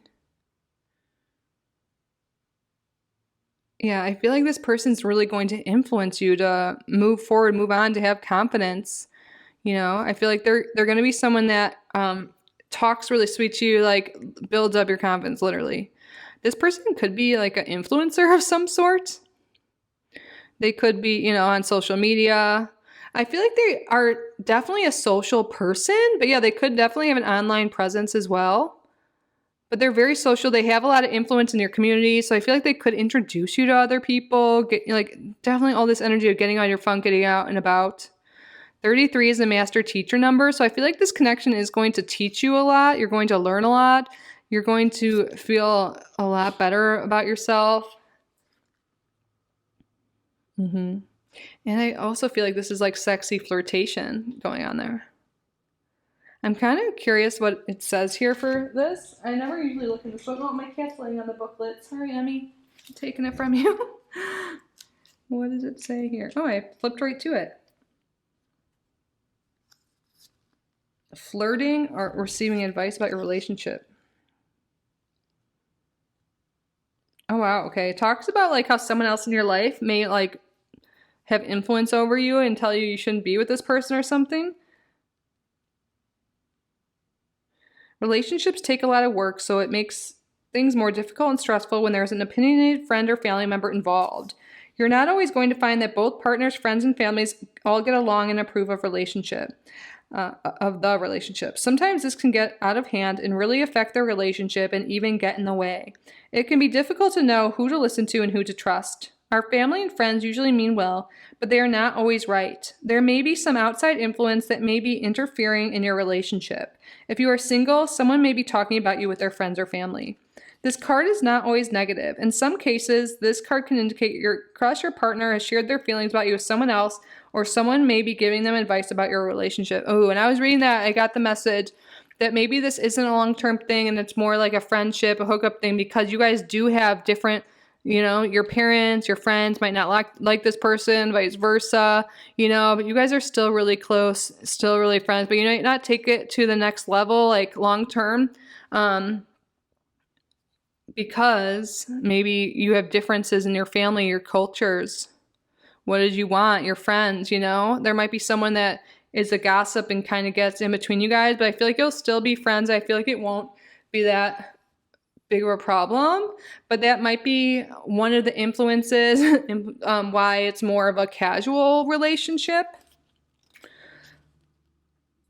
Yeah, I feel like this person's really going to influence you to move forward, move on, to have confidence. You know, I feel like they're going to be someone that talks really sweet to you, like builds up your confidence, literally. This person could be like an influencer of some sort. They could be, you know, on social media. I feel like they are definitely a social person, but yeah, they could definitely have an online presence as well. But they're very social. They have a lot of influence in your community, so I feel like they could introduce you to other people. Get like definitely all this energy of getting on your funk, getting out and about. 33 is a master teacher number, so I feel like this connection is going to teach you a lot. You're going to learn a lot. You're going to feel a lot better about yourself. And I also feel like this is like sexy flirtation going on there. I'm kind of curious what it says here for this. I never usually look in this book. Oh, my cat's laying on the booklet. Sorry, Emmy. I'm taking it from you. What does it say here? Oh, I flipped right to it. Flirting or receiving advice about your relationship. Oh, wow. Okay. It talks about like how someone else in your life may like have influence over you and tell you shouldn't be with this person or something. Relationships take a lot of work, so it makes things more difficult and stressful when there's an opinionated friend or family member involved. You're not always going to find that both partners, friends, and families all get along and approve of the relationship. Sometimes this can get out of hand and really affect their relationship and even get in the way. It can be difficult to know who to listen to and who to trust. Our family and friends usually mean well, but they are not always right. There may be some outside influence that may be interfering in your relationship. If you are single, someone may be talking about you with their friends or family. This card is not always negative. In some cases, this card can indicate your crush or partner has shared their feelings about you with someone else, or someone may be giving them advice about your relationship. Oh, and I was reading that, I got the message that maybe this isn't a long-term thing and it's more like a friendship, a hookup thing, because you guys do have different, you know, your parents, your friends might not like this person, vice versa, you know, but you guys are still really close, still really friends, but you might not take it to the next level, like long-term, because maybe you have differences in your family, your cultures. What did you want? Your friends, you know? There might be someone that is a gossip and kind of gets in between you guys, but I feel like you'll still be friends. I feel like it won't be that big of a problem, but that might be one of the influences why it's more of a casual relationship.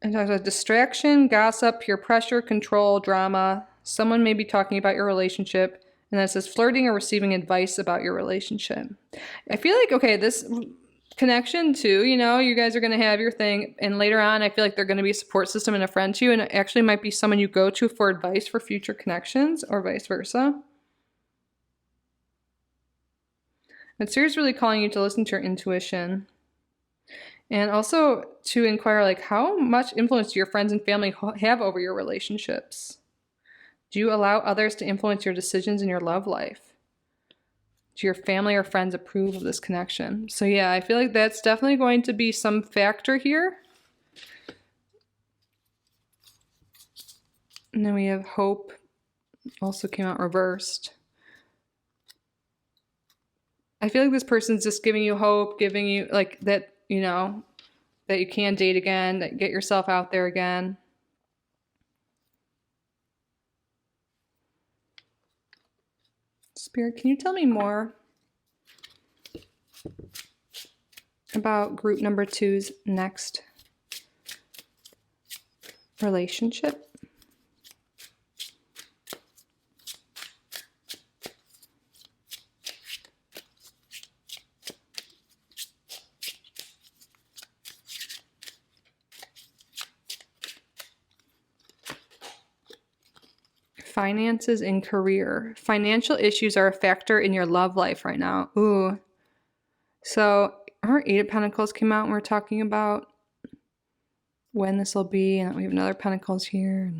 And there's a distraction, gossip, peer pressure, control, drama. Someone may be talking about your relationship, and that says flirting or receiving advice about your relationship. I feel like, okay, this connection too, you know, you guys are going to have your thing, and later on, I feel like they're going to be a support system and a friend to you, and it actually might be someone you go to for advice for future connections, or vice versa. And Spirit's really calling you to listen to your intuition. And also to inquire, like, how much influence do your friends and family have over your relationships? Do you allow others to influence your decisions in your love life? Do your family or friends approve of this connection? So yeah, I feel like that's definitely going to be some factor here. And then we have hope, also came out reversed. I feel like this person's just giving you hope, giving you like that, you know, that you can date again, that get yourself out there again. Spirit, can you tell me more about group number 2's next relationship? Finances and career. Financial issues are a factor in your love life right now. Ooh. So our 8 of Pentacles came out and we're talking about when this will be, and we have another Pentacles here.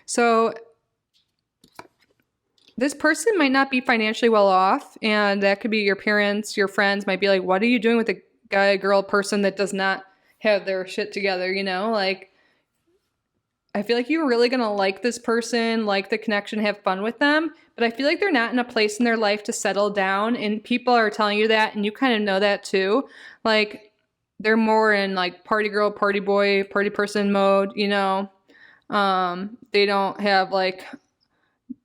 So this person might not be financially well off, and that could be your parents, your friends might be like, what are you doing with a guy, girl, person that does not have their shit together, you know? Like, I feel like you're really going to like this person, like the connection, have fun with them. But I feel like they're not in a place in their life to settle down. And people are telling you that. And you kind of know that too. Like they're more in like party girl, party boy, party person mode, you know. They don't have like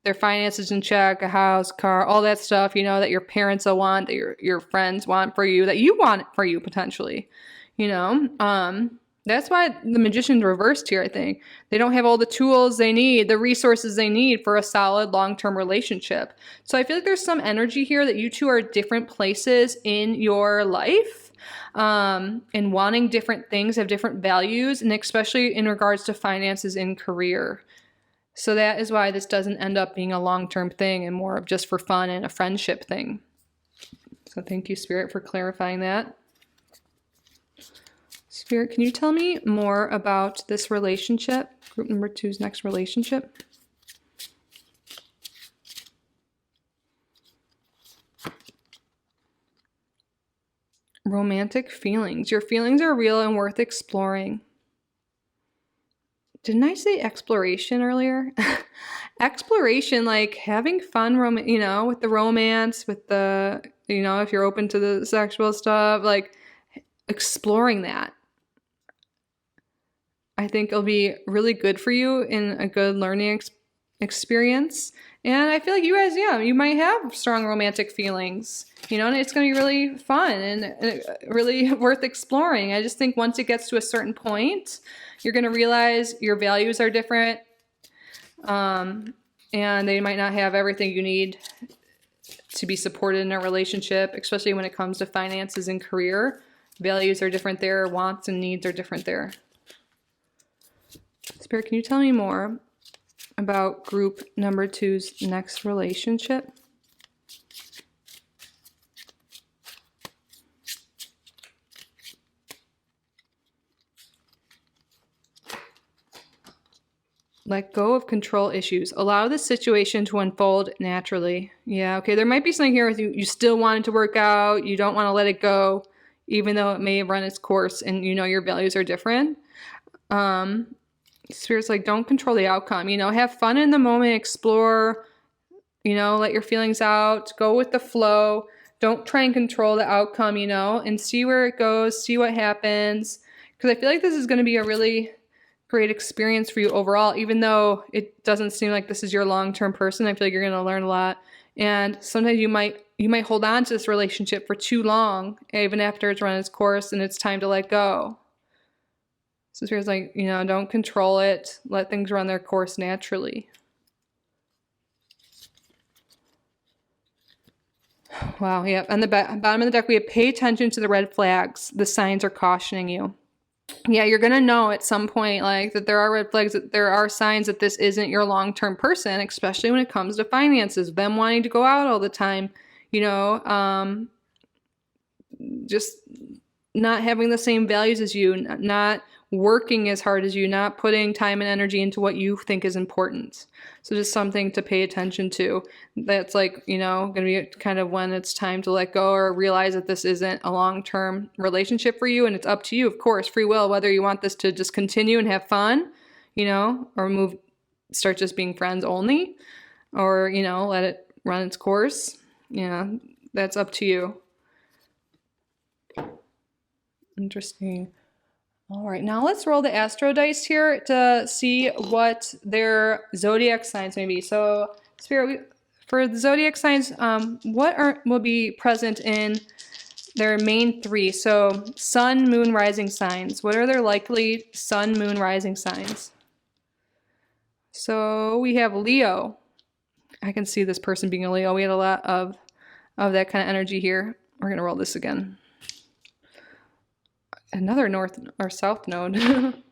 their finances in check, a house, car, all that stuff, you know, that your parents will want, that your friends want for you, that you want for you potentially, you know. That's why the Magician's reversed here, I think. They don't have all the tools they need, the resources they need for a solid long-term relationship. So I feel like there's some energy here that you two are at different places in your life, and wanting different things, have different values, and especially in regards to finances and career. So that is why this doesn't end up being a long-term thing and more of just for fun and a friendship thing. So thank you, Spirit, for clarifying that. Spirit, can you tell me more about this relationship? Group number 2's next relationship. Romantic feelings. Your feelings are real and worth exploring. Didn't I say exploration earlier? Exploration, like having fun, you know, with the romance, with the, you know, if you're open to the sexual stuff, like exploring that. I think it'll be really good for you in a good learning experience. And I feel like you guys, yeah, you might have strong romantic feelings, you know, and it's going to be really fun and really worth exploring. I just think once it gets to a certain point, you're going to realize your values are different, and they might not have everything you need to be supported in a relationship, especially when it comes to finances and career. Values are different there, wants and needs are different there. Spirit, can you tell me more about group number 2's next relationship? Let go of control issues. Allow the situation to unfold naturally. Yeah, okay, there might be something here with you. You still want it to work out. You don't want to let it go, even though it may have run its course and you know your values are different. Spirit's like, don't control the outcome, you know, have fun in the moment, explore, you know, let your feelings out, go with the flow. Don't try and control the outcome, you know, and see where it goes, see what happens. Because I feel like this is going to be a really great experience for you overall, even though it doesn't seem like this is your long-term person. I feel like you're going to learn a lot. And sometimes you might hold on to this relationship for too long, even after it's run its course and it's time to let go. So Spirit's like, you know, don't control it. Let things run their course naturally. Wow, yeah. On the bottom of the deck, we have pay attention to the red flags. The signs are cautioning you. Yeah, you're going to know at some point, like, that there are red flags, that there are signs that this isn't your long-term person, especially when it comes to finances, them wanting to go out all the time, you know, just not having the same values as you, not working as hard as you, not putting time and energy into what you think is important. So just something to pay attention to. That's like, you know, going to be kind of when it's time to let go or realize that this isn't a long-term relationship for you. And it's up to you, of course, free will, whether you want this to just continue and have fun, you know, or start just being friends only, or, you know, let it run its course. You know, That's up to you. Interesting. All right, now let's roll the astro dice here to see what their zodiac signs may be. So, Spirit, for the zodiac signs, what will be present in their main three? So, sun, moon, rising signs. What are their likely sun, moon, rising signs? So we have Leo. I can see this person being a Leo. We had a lot of that kind of energy here. We're gonna roll this again. Another north or south node.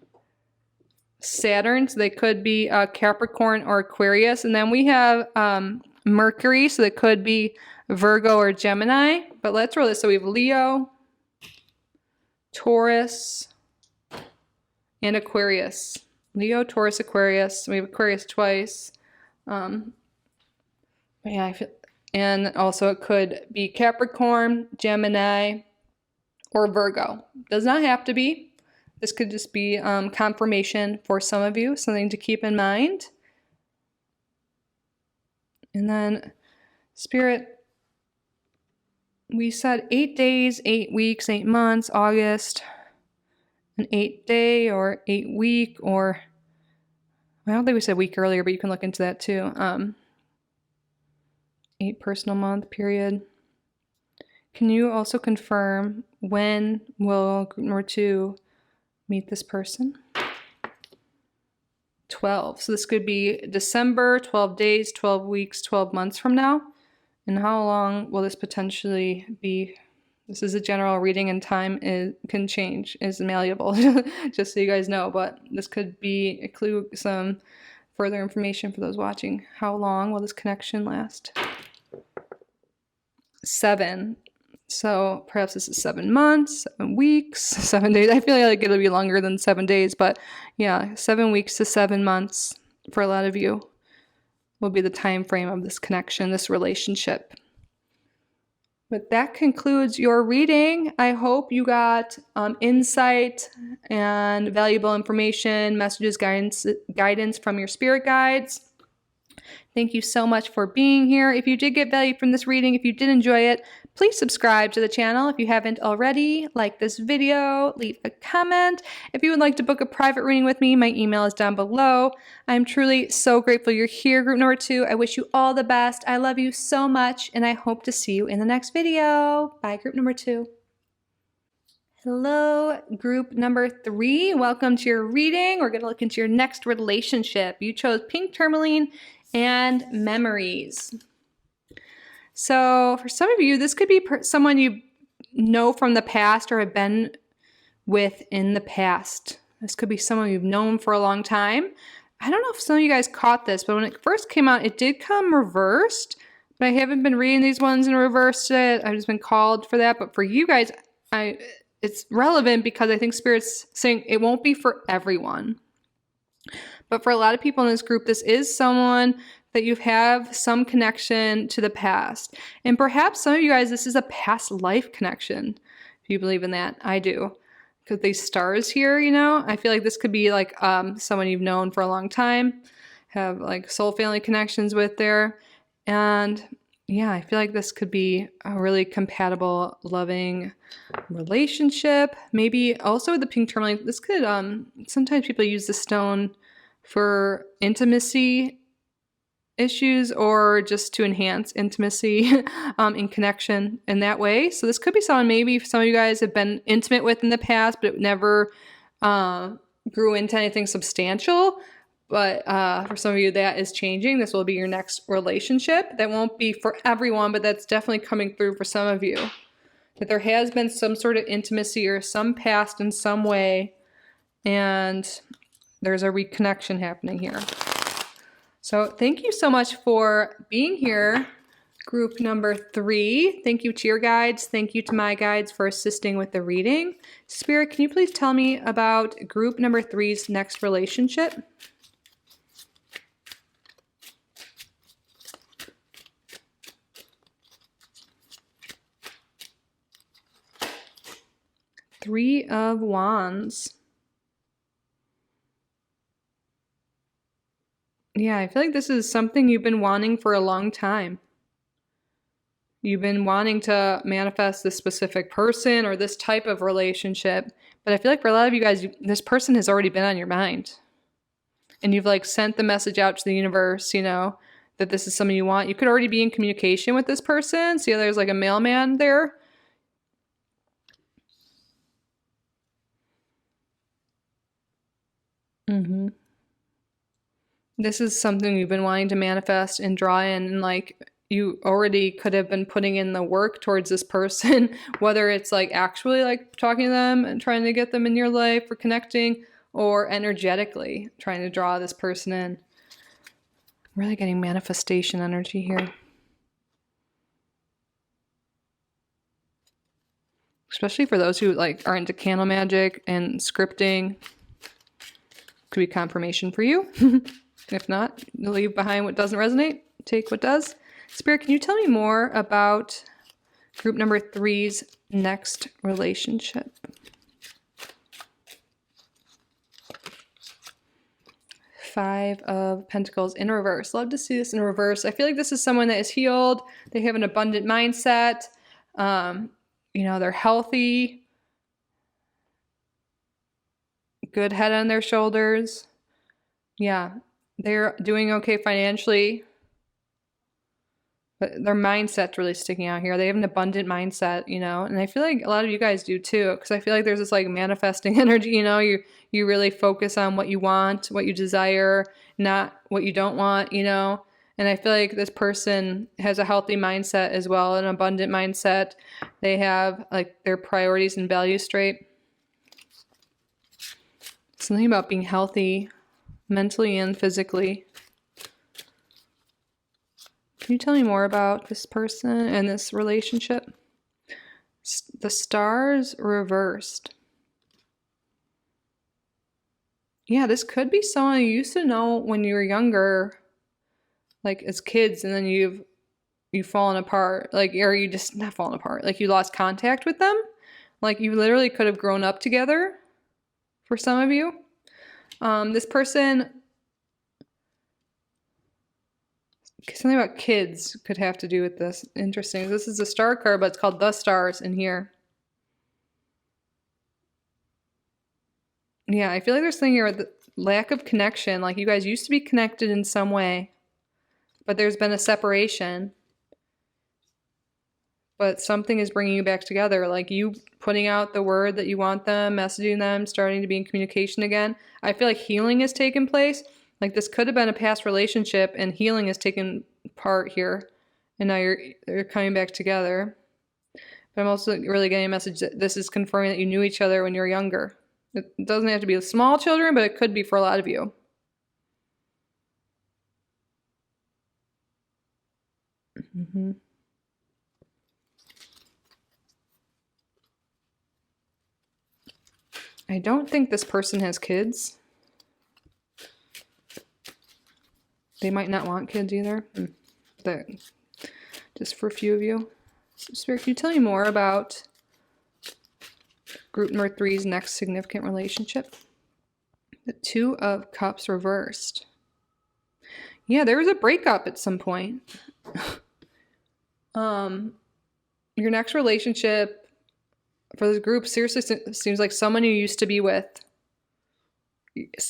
Saturn, so they could be Capricorn or Aquarius. And then we have Mercury, so they could be Virgo or Gemini. But let's roll this. So we have Leo, Taurus, and Aquarius. Leo, Taurus, Aquarius. We have Aquarius twice. Yeah, and also it could be Capricorn, Gemini, or Virgo. Does not have to be. This could just be confirmation for some of you, something to keep in mind. And then Spirit, we said 8 days, 8 weeks, 8 months, August, an 8-day or 8-week, or I don't think we said week earlier, but you can look into that too. 8 personal month period. Can you also confirm when will group number 2 meet this person? 12. So this could be December, 12 days, 12 weeks, 12 months from now. And how long will this potentially be? This is a general reading, and time can change, is malleable, just so you guys know. But this could be a clue, some further information for those watching. How long will this connection last? 7. So perhaps this is 7 months, 7 weeks, 7 days. I feel like it'll be longer than 7 days, but yeah, 7 weeks to 7 months for a lot of you will be the time frame of this connection, this relationship. But that concludes your reading. I hope you got insight and valuable information, messages, guidance from your spirit guides. Thank you so much for being here. If you did get value from this reading, if you did enjoy it, please subscribe to the channel if you haven't already. Like this video, leave a comment. If you would like to book a private reading with me, my email is down below. I'm truly so grateful you're here, group number 2. I wish you all the best. I love you so much, and I hope to see you in the next video. Bye, group number 2. Hello, group number 3. Welcome to your reading. We're going to look into your next relationship. You chose pink tourmaline and memories. So for some of you, this could be someone you know from the past or have been with in the past. This could be someone you've known for a long time. I don't know if some of you guys caught this, but when it first came out, it did come reversed. But I haven't been reading these ones and reversed it. I've just been called for that. But for you guys, it's relevant because I think Spirit's saying it won't be for everyone. But for a lot of people in this group, this is someone that you have some connection to the past. And perhaps some of you guys, this is a past life connection. If you believe in that, I do. Because these stars here, you know, I feel like this could be like someone you've known for a long time, have like soul family connections with there. And yeah, I feel like this could be a really compatible, loving relationship. Maybe also with the pink tourmaline, this could, sometimes people use the stone for intimacy issues or just to enhance intimacy in connection in that way. So this could be someone maybe some of you guys have been intimate with in the past, but it never grew into anything substantial. But for some of you, that is changing. This will be your next relationship. That won't be for everyone, but that's definitely coming through for some of you. That there has been some sort of intimacy or some past in some way, and there's a reconnection happening here. So thank you so much for being here, group number 3. Thank you to your guides. Thank you to my guides for assisting with the reading. Spirit, can you please tell me about group number 3's next relationship? Three of Wands. Yeah, I feel like this is something you've been wanting for a long time. You've been wanting to manifest this specific person or this type of relationship. But I feel like for a lot of you guys, this person has already been on your mind. And you've like sent the message out to the universe, you know, that this is something you want. You could already be in communication with this person. See how there's like a mailman there? Mm-hmm. This is something you've been wanting to manifest and draw in, and like you already could have been putting in the work towards this person, whether it's like actually like talking to them and trying to get them in your life or connecting, or energetically trying to draw this person in. I'm really getting manifestation energy here. Especially for those who like are into candle magic and scripting. Could be confirmation for you. If not, leave behind what doesn't resonate. Take what does. Spirit, can you tell me more about group number 3's next relationship? Five of Pentacles in reverse. Love to see this in reverse. I feel like this is someone that is healed. They have an abundant mindset. You know, they're healthy. Good head on their shoulders. Yeah, they're doing okay financially. But their mindset's really sticking out here. They have an abundant mindset, you know, and I feel like a lot of you guys do too, because I feel like there's this like manifesting energy, you know, you really focus on what you want, what you desire, not what you don't want, you know. And I feel like this person has a healthy mindset as well, an abundant mindset. They have like their priorities and values straight. Something about being healthy mentally and physically. Can you tell me more about this person and this relationship? The stars reversed. Yeah, this could be someone you used to know when you were younger, like as kids, and then you've fallen apart, like, or you just not fallen apart, like you lost contact with them. Like you literally could have grown up together for some of you. This person, something about kids could have to do with this. Interesting. This is a star card, but it's called the stars in here. Yeah, I feel like there's something here with the lack of connection. Like you guys used to be connected in some way, but there's been a separation. But something is bringing you back together. Like you putting out the word that you want them, messaging them, starting to be in communication again. I feel like healing has taken place. Like this could have been a past relationship and healing has taken part here. And now you're coming back together. But I'm also really getting a message that this is confirming that you knew each other when you were younger. It doesn't have to be with small children, but it could be for a lot of you. Mm-hmm. I don't think this person has kids. They might not want kids either. That just for a few of you. So Spirit, can you tell me more about group number 3's next significant relationship? The Two of Cups reversed. Yeah, there was a breakup at some point. Your next relationship for this group seriously seems like someone you used to be with.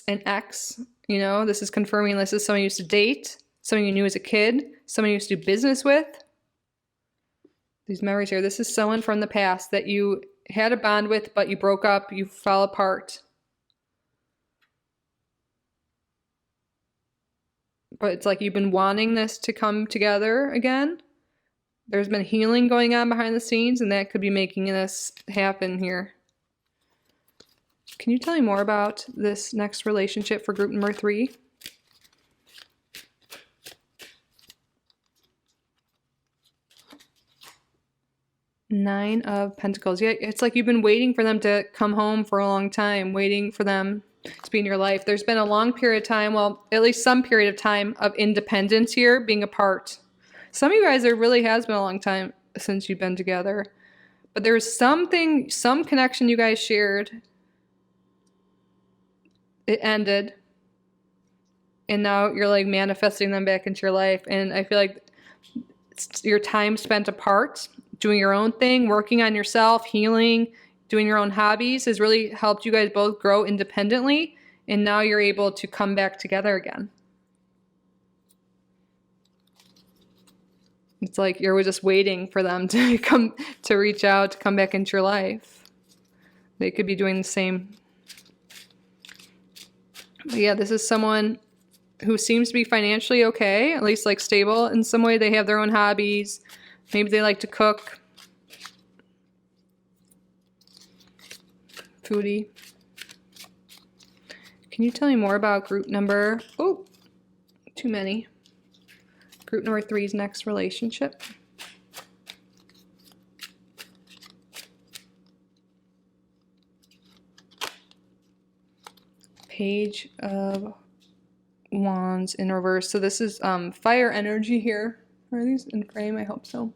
An ex, you know, this is confirming this is someone you used to date, someone you knew as a kid, someone you used to do business with. These memories here, this is someone from the past that you had a bond with, but you broke up, you fell apart. But it's like you've been wanting this to come together again. There's been healing going on behind the scenes, and that could be making this happen here. Can you tell me more about this next relationship for group number 3? Nine of Pentacles. Yeah, it's like you've been waiting for them to come home for a long time, waiting for them to be in your life. There's been a long period of time, well, at least some period of time of independence here, being apart. Some of you guys, there really has been a long time since you've been together. But there's something, some connection you guys shared. It ended. And now you're like manifesting them back into your life. And I feel like It's your time spent apart, doing your own thing, working on yourself, healing, doing your own hobbies has really helped you guys both grow independently. And now you're able to come back together again. It's like you're just waiting for them to reach out, to come back into your life. They could be doing the same. But yeah, this is someone who seems to be financially okay, at least like stable in some way. They have their own hobbies. Maybe they like to cook. Foodie. Can you tell me more about group number, oh, too many. Group number 3's next relationship. Page of Wands in reverse. So this is fire energy here. Are these in frame? I hope so.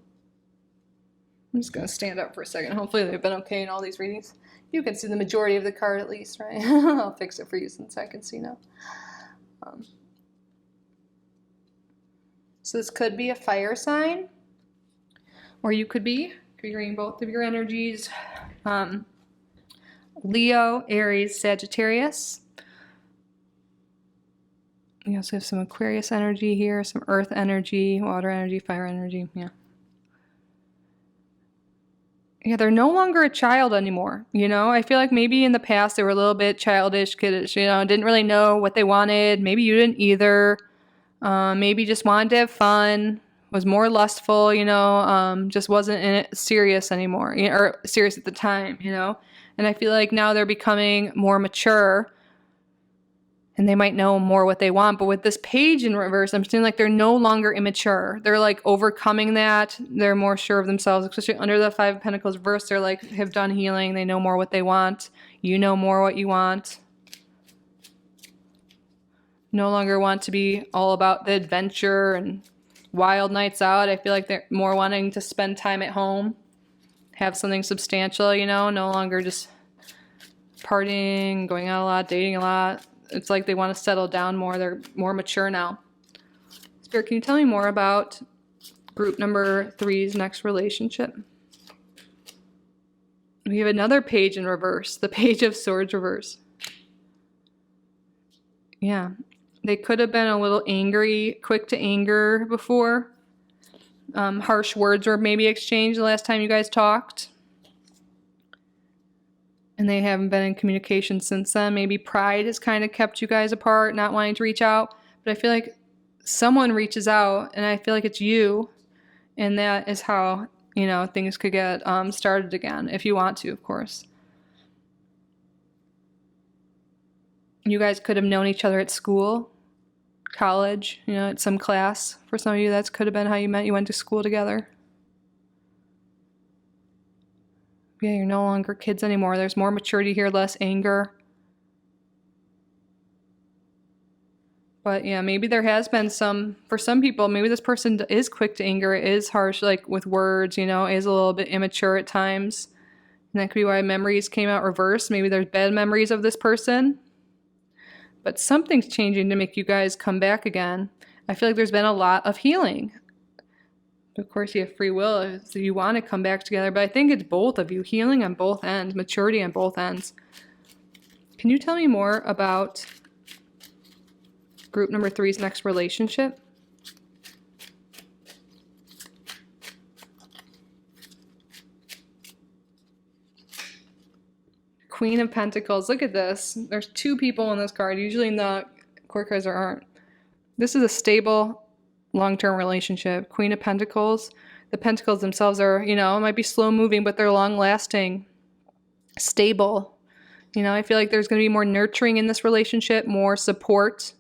I'm just going to stand up for a second. Hopefully they've been okay in all these readings. You can see the majority of the card at least, right? I'll fix it for you since I can see now. So this could be a fire sign, or you could be figuring both of your energies. Leo, Aries, Sagittarius. You also have some Aquarius energy here, some earth energy, water energy, fire energy, yeah. Yeah, they're no longer a child anymore, you know? I feel like maybe in the past they were a little bit childish, kiddish, you know, didn't really know what they wanted. Maybe you didn't either. Maybe just wanted to have fun, was more lustful, you know, just wasn't in it serious anymore, you know, or serious at the time, you know? And I feel like now they're becoming more mature and they might know more what they want. But with this page in reverse, I'm feeling like they're no longer immature. They're like overcoming that. They're more sure of themselves, especially under the 5 of Pentacles reverse. They're like, have done healing. They know more what they want. You know more what you want. No longer want to be all about the adventure and wild nights out. I feel like they're more wanting to spend time at home, have something substantial, you know, no longer just partying, going out a lot, dating a lot. It's like they want to settle down more. They're more mature now. Spirit, can you tell me more about group number 3's next relationship? We have another page in reverse, the Page of Swords reverse. Yeah. They could have been a little angry, quick to anger before. Harsh words were maybe exchanged the last time you guys talked. And they haven't been in communication since then. Maybe pride has kind of kept you guys apart, not wanting to reach out. But I feel like someone reaches out, and I feel like it's you. And that is how, you know, things could get started again, if you want to, of course. You guys could have known each other at school, college, you know, at some class. For some of you, that could have been how you met. You went to school together. Yeah, you're no longer kids anymore. There's more maturity here, less anger. But yeah, maybe there has been some, for some people, maybe this person is quick to anger, is harsh, like with words, you know, is a little bit immature at times. And that could be why memories came out reversed. Maybe there's bad memories of this person. But something's changing to make you guys come back again. I feel like there's been a lot of healing. Of course, you have free will, so you want to come back together. But I think it's both of you, healing on both ends, maturity on both ends. Can you tell me more about group number 3's next relationship? Queen of Pentacles. Look at this. There's 2 people in this card. Usually in the court cards there aren't. This is a stable, long-term relationship. Queen of Pentacles. The Pentacles themselves are, you know, it might be slow-moving, but they're long-lasting, stable. You know, I feel like there's going to be more nurturing in this relationship, more support.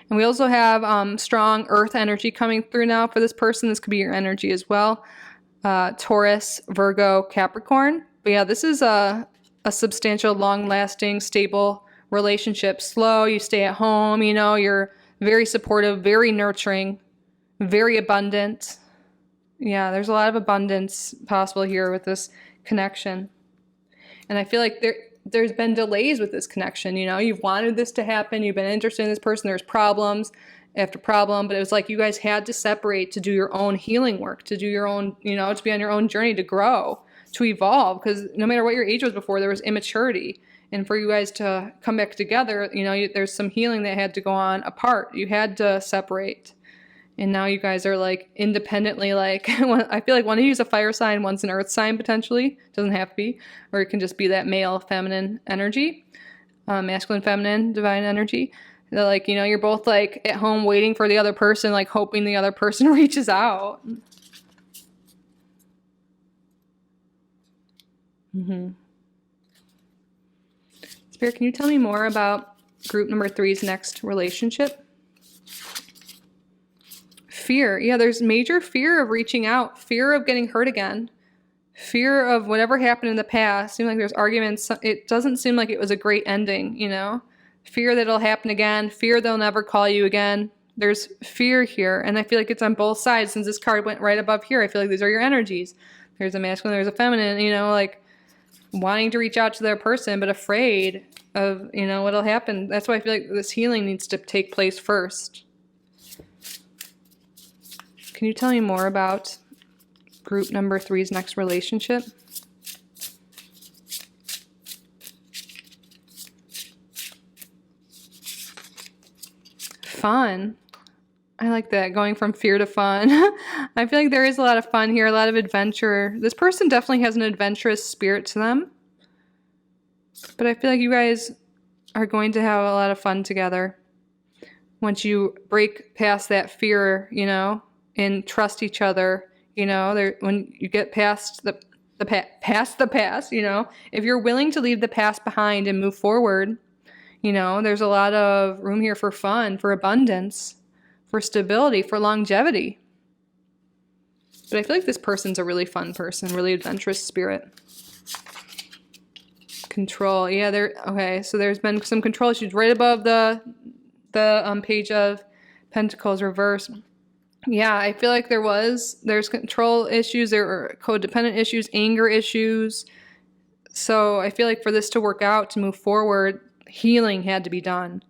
And we also have strong earth energy coming through now for this person. This could be your energy as well. Taurus, Virgo, Capricorn. But yeah, this is a substantial, long-lasting, stable relationship. Slow, you stay at home, you know, you're very supportive, very nurturing, very abundant. Yeah, there's a lot of abundance possible here with this connection. And I feel like there's been delays with this connection, you know. You've wanted this to happen, you've been interested in this person, there's problems, after problem, but it was like you guys had to separate to do your own healing work, to do your own, you know, to be on your own journey, to grow, to evolve, because no matter what your age was before, there was immaturity. And for you guys to come back together, you know, there's some healing that had to go on apart. You had to separate. And now you guys are like independently, like, I feel like one of you is a fire sign, one's an earth sign potentially. Doesn't have to be. Or it can just be that male, feminine energy, masculine, feminine, divine energy. They're like, you know, you're both like at home waiting for the other person, like hoping the other person reaches out. Spirit, can you tell me more about group number 3's next relationship? Fear. Yeah, there's major fear of reaching out, fear of getting hurt again, fear of whatever happened in the past. Seems like there's arguments. It doesn't seem like it was a great ending, you know? Fear that it'll happen again, fear they'll never call you again. There's fear here, and I feel like it's on both sides. Since this card went right above here, I feel like these are your energies. There's a masculine, there's a feminine, you know, like wanting to reach out to their person, but afraid of, you know, what'll happen. That's why I feel like this healing needs to take place first. Can you tell me more about group number 3's next relationship? Fun. I like that, going from fear to fun. I feel like there is a lot of fun here, a lot of adventure. This person definitely has an adventurous spirit to them. But I feel like you guys are going to have a lot of fun together once you break past that fear, you know, and trust each other, you know. When you get past the past, you know, if you're willing to leave the past behind and move forward, you know, there's a lot of room here for fun, for abundance, for stability, for longevity. But I feel like this person's a really fun person, really adventurous spirit. Control. Yeah, okay, so there's been some control issues right above the Page of Pentacles reverse. Yeah, I feel like there's control issues, there are codependent issues, anger issues. So I feel like for this to work out, to move forward, healing had to be done,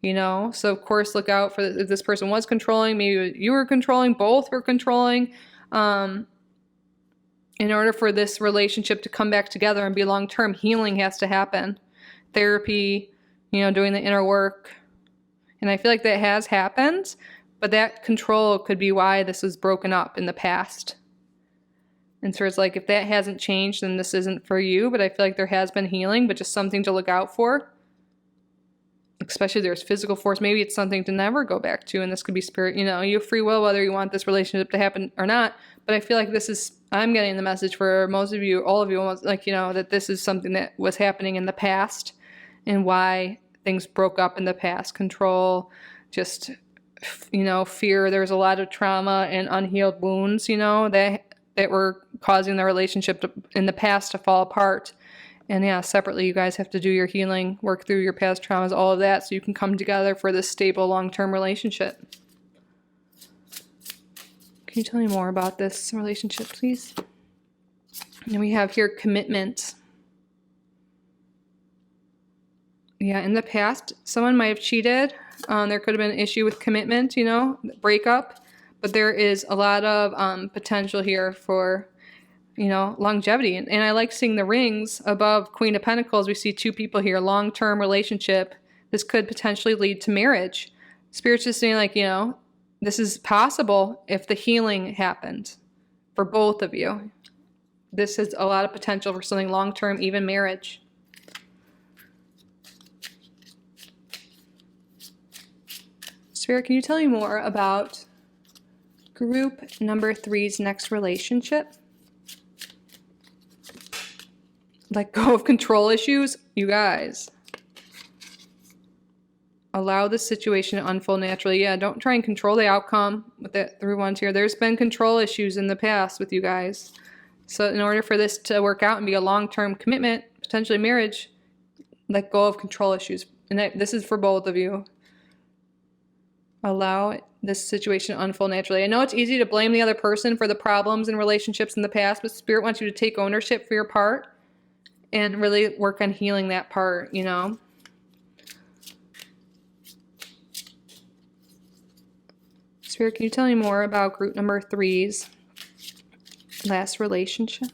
you know? So of course, look out for if this person was controlling, maybe you were controlling, both were controlling. In order for this relationship to come back together and be long-term, healing has to happen. Therapy, you know, doing the inner work. And I feel like that has happened. But that control could be why this was broken up in the past. And so it's like, if that hasn't changed, then this isn't for you. But I feel like there has been healing, but just something to look out for. Especially there's physical force. Maybe it's something to never go back to. And this could be spirit, you know, you have free will whether you want this relationship to happen or not. But I feel like I'm getting the message for most of you, all of you, almost like, you know, that this is something that was happening in the past and why things broke up in the past. Control, just, you know, fear. There's a lot of trauma and unhealed wounds, you know, that were causing the relationship in the past to fall apart. And yeah, separately, you guys have to do your healing, work through your past traumas, all of that, so you can come together for this stable, long-term relationship. Can you tell me more about this relationship, please? And we have here commitment. Yeah, in the past, someone might have cheated. There could have been an issue with commitment, you know, breakup. But there is a lot of potential here for, you know, longevity. And I like seeing the rings above Queen of Pentacles. We see two people here, long-term relationship. This could potentially lead to marriage. Spirit's just saying, like, you know, this is possible if the healing happened for both of you. This has a lot of potential for something long-term, even marriage. Spirit, can you tell me more about group number 3's next relationship? Let go of control issues. You guys, allow the situation to unfold naturally. Yeah, don't try and control the outcome with the 3 wands here. There's been control issues in the past with you guys. So in order for this to work out and be a long-term commitment, potentially marriage, let go of control issues. And this is for both of you. Allow this situation to unfold naturally. I know it's easy to blame the other person for the problems and relationships in the past, but Spirit wants you to take ownership for your part and really work on healing that part, you know. Spirit, can you tell me more about group number 3's last relationship?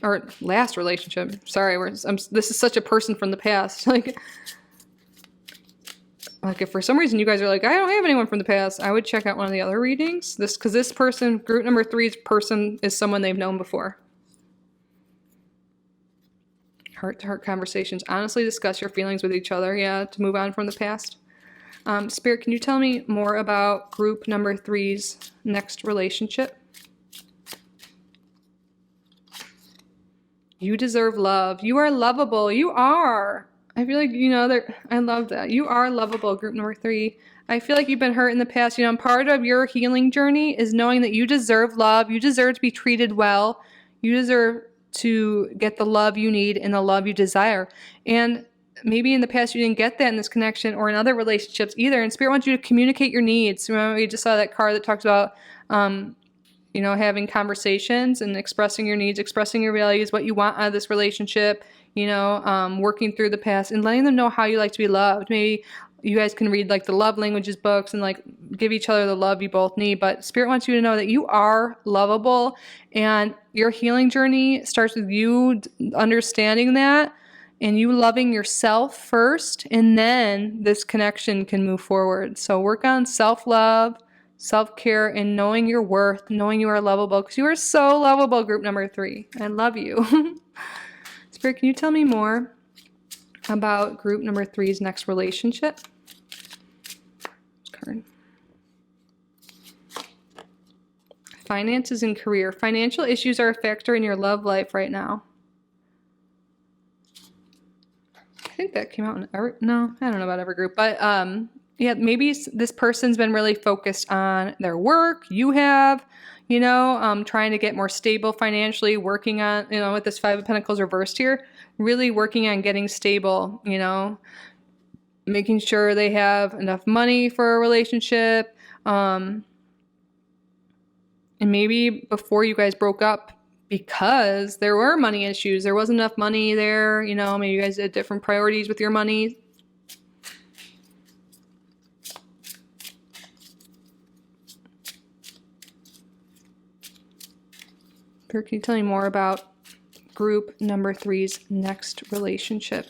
Or last relationship. Sorry, this is such a person from the past. Like if for some reason you guys are like, I don't have anyone from the past, I would check out one of the other readings. Because this person, group number 3's person, is someone they've known before. Heart-to-heart conversations. Honestly discuss your feelings with each other, yeah, to move on from the past. Spirit, can you tell me more about group number 3's next relationship? You deserve love. You are lovable. You are. I feel like, I love that. You are lovable, group number 3. I feel like you've been hurt in the past. And part of your healing journey is knowing that you deserve love. You deserve to be treated well. You deserve to get the love you need and the love you desire. And maybe in the past you didn't get that in this connection or in other relationships either. And Spirit wants you to communicate your needs. Remember, we just saw that card that talks about, having conversations and expressing your needs, expressing your values, what you want out of this relationship, working through the past and letting them know how you like to be loved. Maybe you guys can read the love languages books and give each other the love you both need. But Spirit wants you to know that you are lovable, and your healing journey starts with you understanding that and you loving yourself first, and then this connection can move forward. So work on self-love, self-care, and knowing your worth, knowing you are lovable, because you are so lovable, group number 3. I love you. Spirit, can you tell me more about group number 3's next relationship? Card. Finances and career. Financial issues are a factor in your love life right now. I think that came out in no, I don't know about every group, but yeah, maybe this person's been really focused on their work. You have, trying to get more stable financially, working on, with this 5 of Pentacles reversed here, really working on getting stable, making sure they have enough money for a relationship. And maybe before you guys broke up, because there were money issues, there wasn't enough money there, maybe you guys had different priorities with your money. Can you tell me more about group number 3's next relationship?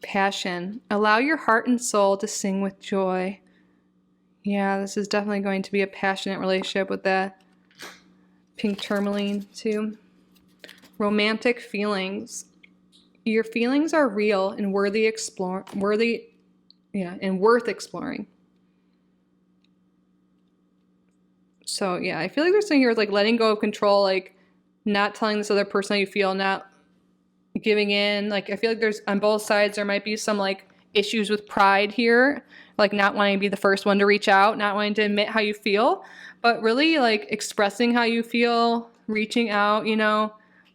Passion. Allow your heart and soul to sing with joy. Yeah, this is definitely going to be a passionate relationship with that pink tourmaline too. Romantic feelings. Your feelings are real and worth exploring. So yeah, I feel like there's something here with letting go of control, not telling this other person how you feel, not giving in. I feel like there's on both sides there might be some issues with pride here, not wanting to be the first one to reach out, not wanting to admit how you feel, but really expressing how you feel, reaching out,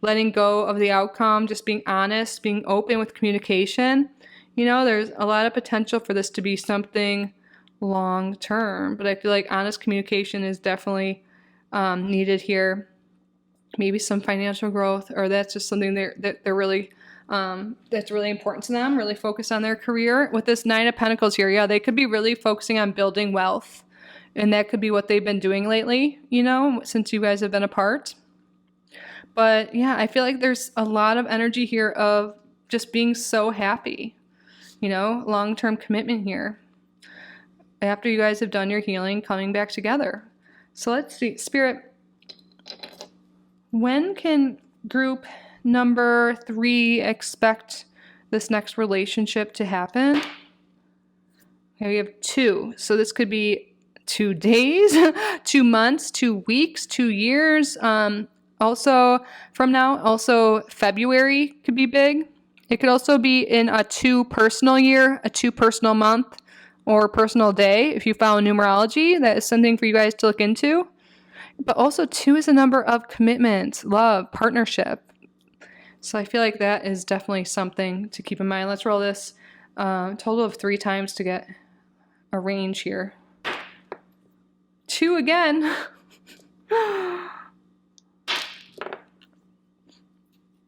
letting go of the outcome, just being honest, being open with communication. There's a lot of potential for this to be something long term, but I feel like honest communication is definitely needed here. Maybe some financial growth, or that's just something that they're really that's really important to them, really focused on their career. With this 9 of Pentacles here, yeah, they could be really focusing on building wealth, and that could be what they've been doing lately, since you guys have been apart. But yeah, I feel like there's a lot of energy here of just being so happy, long-term commitment here. After you guys have done your healing, coming back together. So let's see, Spirit, when can group number 3 expect this next relationship to happen? Okay, we have 2. So this could be 2 days, 2 months, 2 weeks, 2 years. Also from now, also February could be big. It could also be in a 2 personal year, a 2 personal month, or personal day. If you follow numerology, that is something for you guys to look into. But also 2 is a number of commitment, love, partnership. So I feel like that is definitely something to keep in mind. Let's roll this total of 3 times to get a range here. 2 again.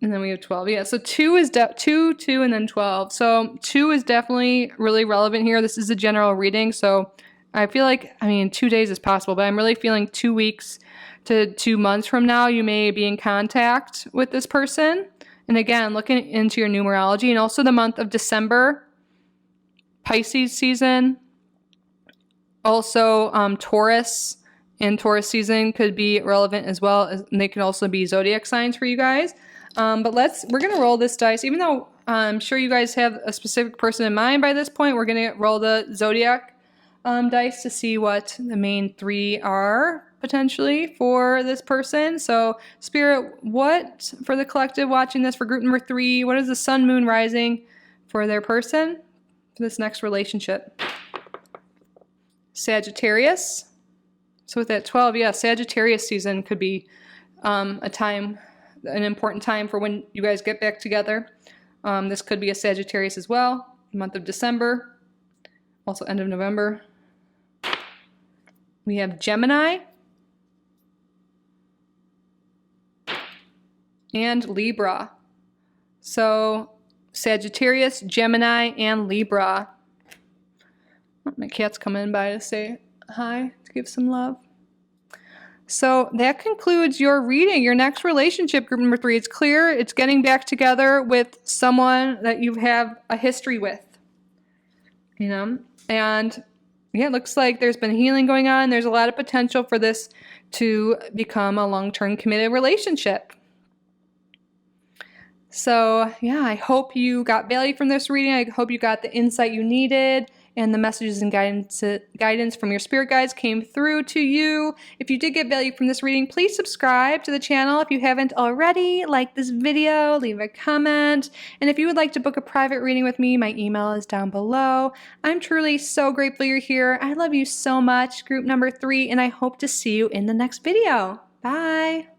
And then we have 12. Yeah, so 2 is 2, 2, and then 12. So 2 is definitely really relevant here. This is a general reading, so I feel like, I mean, 2 days is possible, but I'm really feeling 2 weeks to 2 months from now, you may be in contact with this person. And again, looking into your numerology, and also the month of December, Pisces season, also Taurus and Taurus season could be relevant as well, and they can also be zodiac signs for you guys. But we're gonna roll this dice, even though I'm sure you guys have a specific person in mind by this point. We're gonna roll the zodiac dice to see what the main 3 are potentially for this person. So Spirit, what for the collective watching this for group number 3, what is the sun, moon, rising for their person for this next relationship? Sagittarius. So with that 12, yeah, Sagittarius season could be an important time for when you guys get back together. This could be a Sagittarius as well, month of December, also end of November. We have Gemini and Libra. So Sagittarius, Gemini, and Libra. Oh, my cat's coming by to say hi, to give some love. So that concludes your reading, your next relationship, group number 3. It's clear it's getting back together with someone that you have a history with, you know, and yeah, it looks like there's been healing going on. There's a lot of potential for this to become a long-term committed relationship. So yeah, I hope you got value from this reading. I hope you got the insight you needed, and the messages and guidance from your spirit guides came through to you. If you did get value from this reading, please subscribe to the channel if you haven't already. Like this video, leave a comment, and if you would like to book a private reading with me, my email is down below. I'm truly so grateful you're here. I love you so much, group number 3, and I hope to see you in the next video. Bye!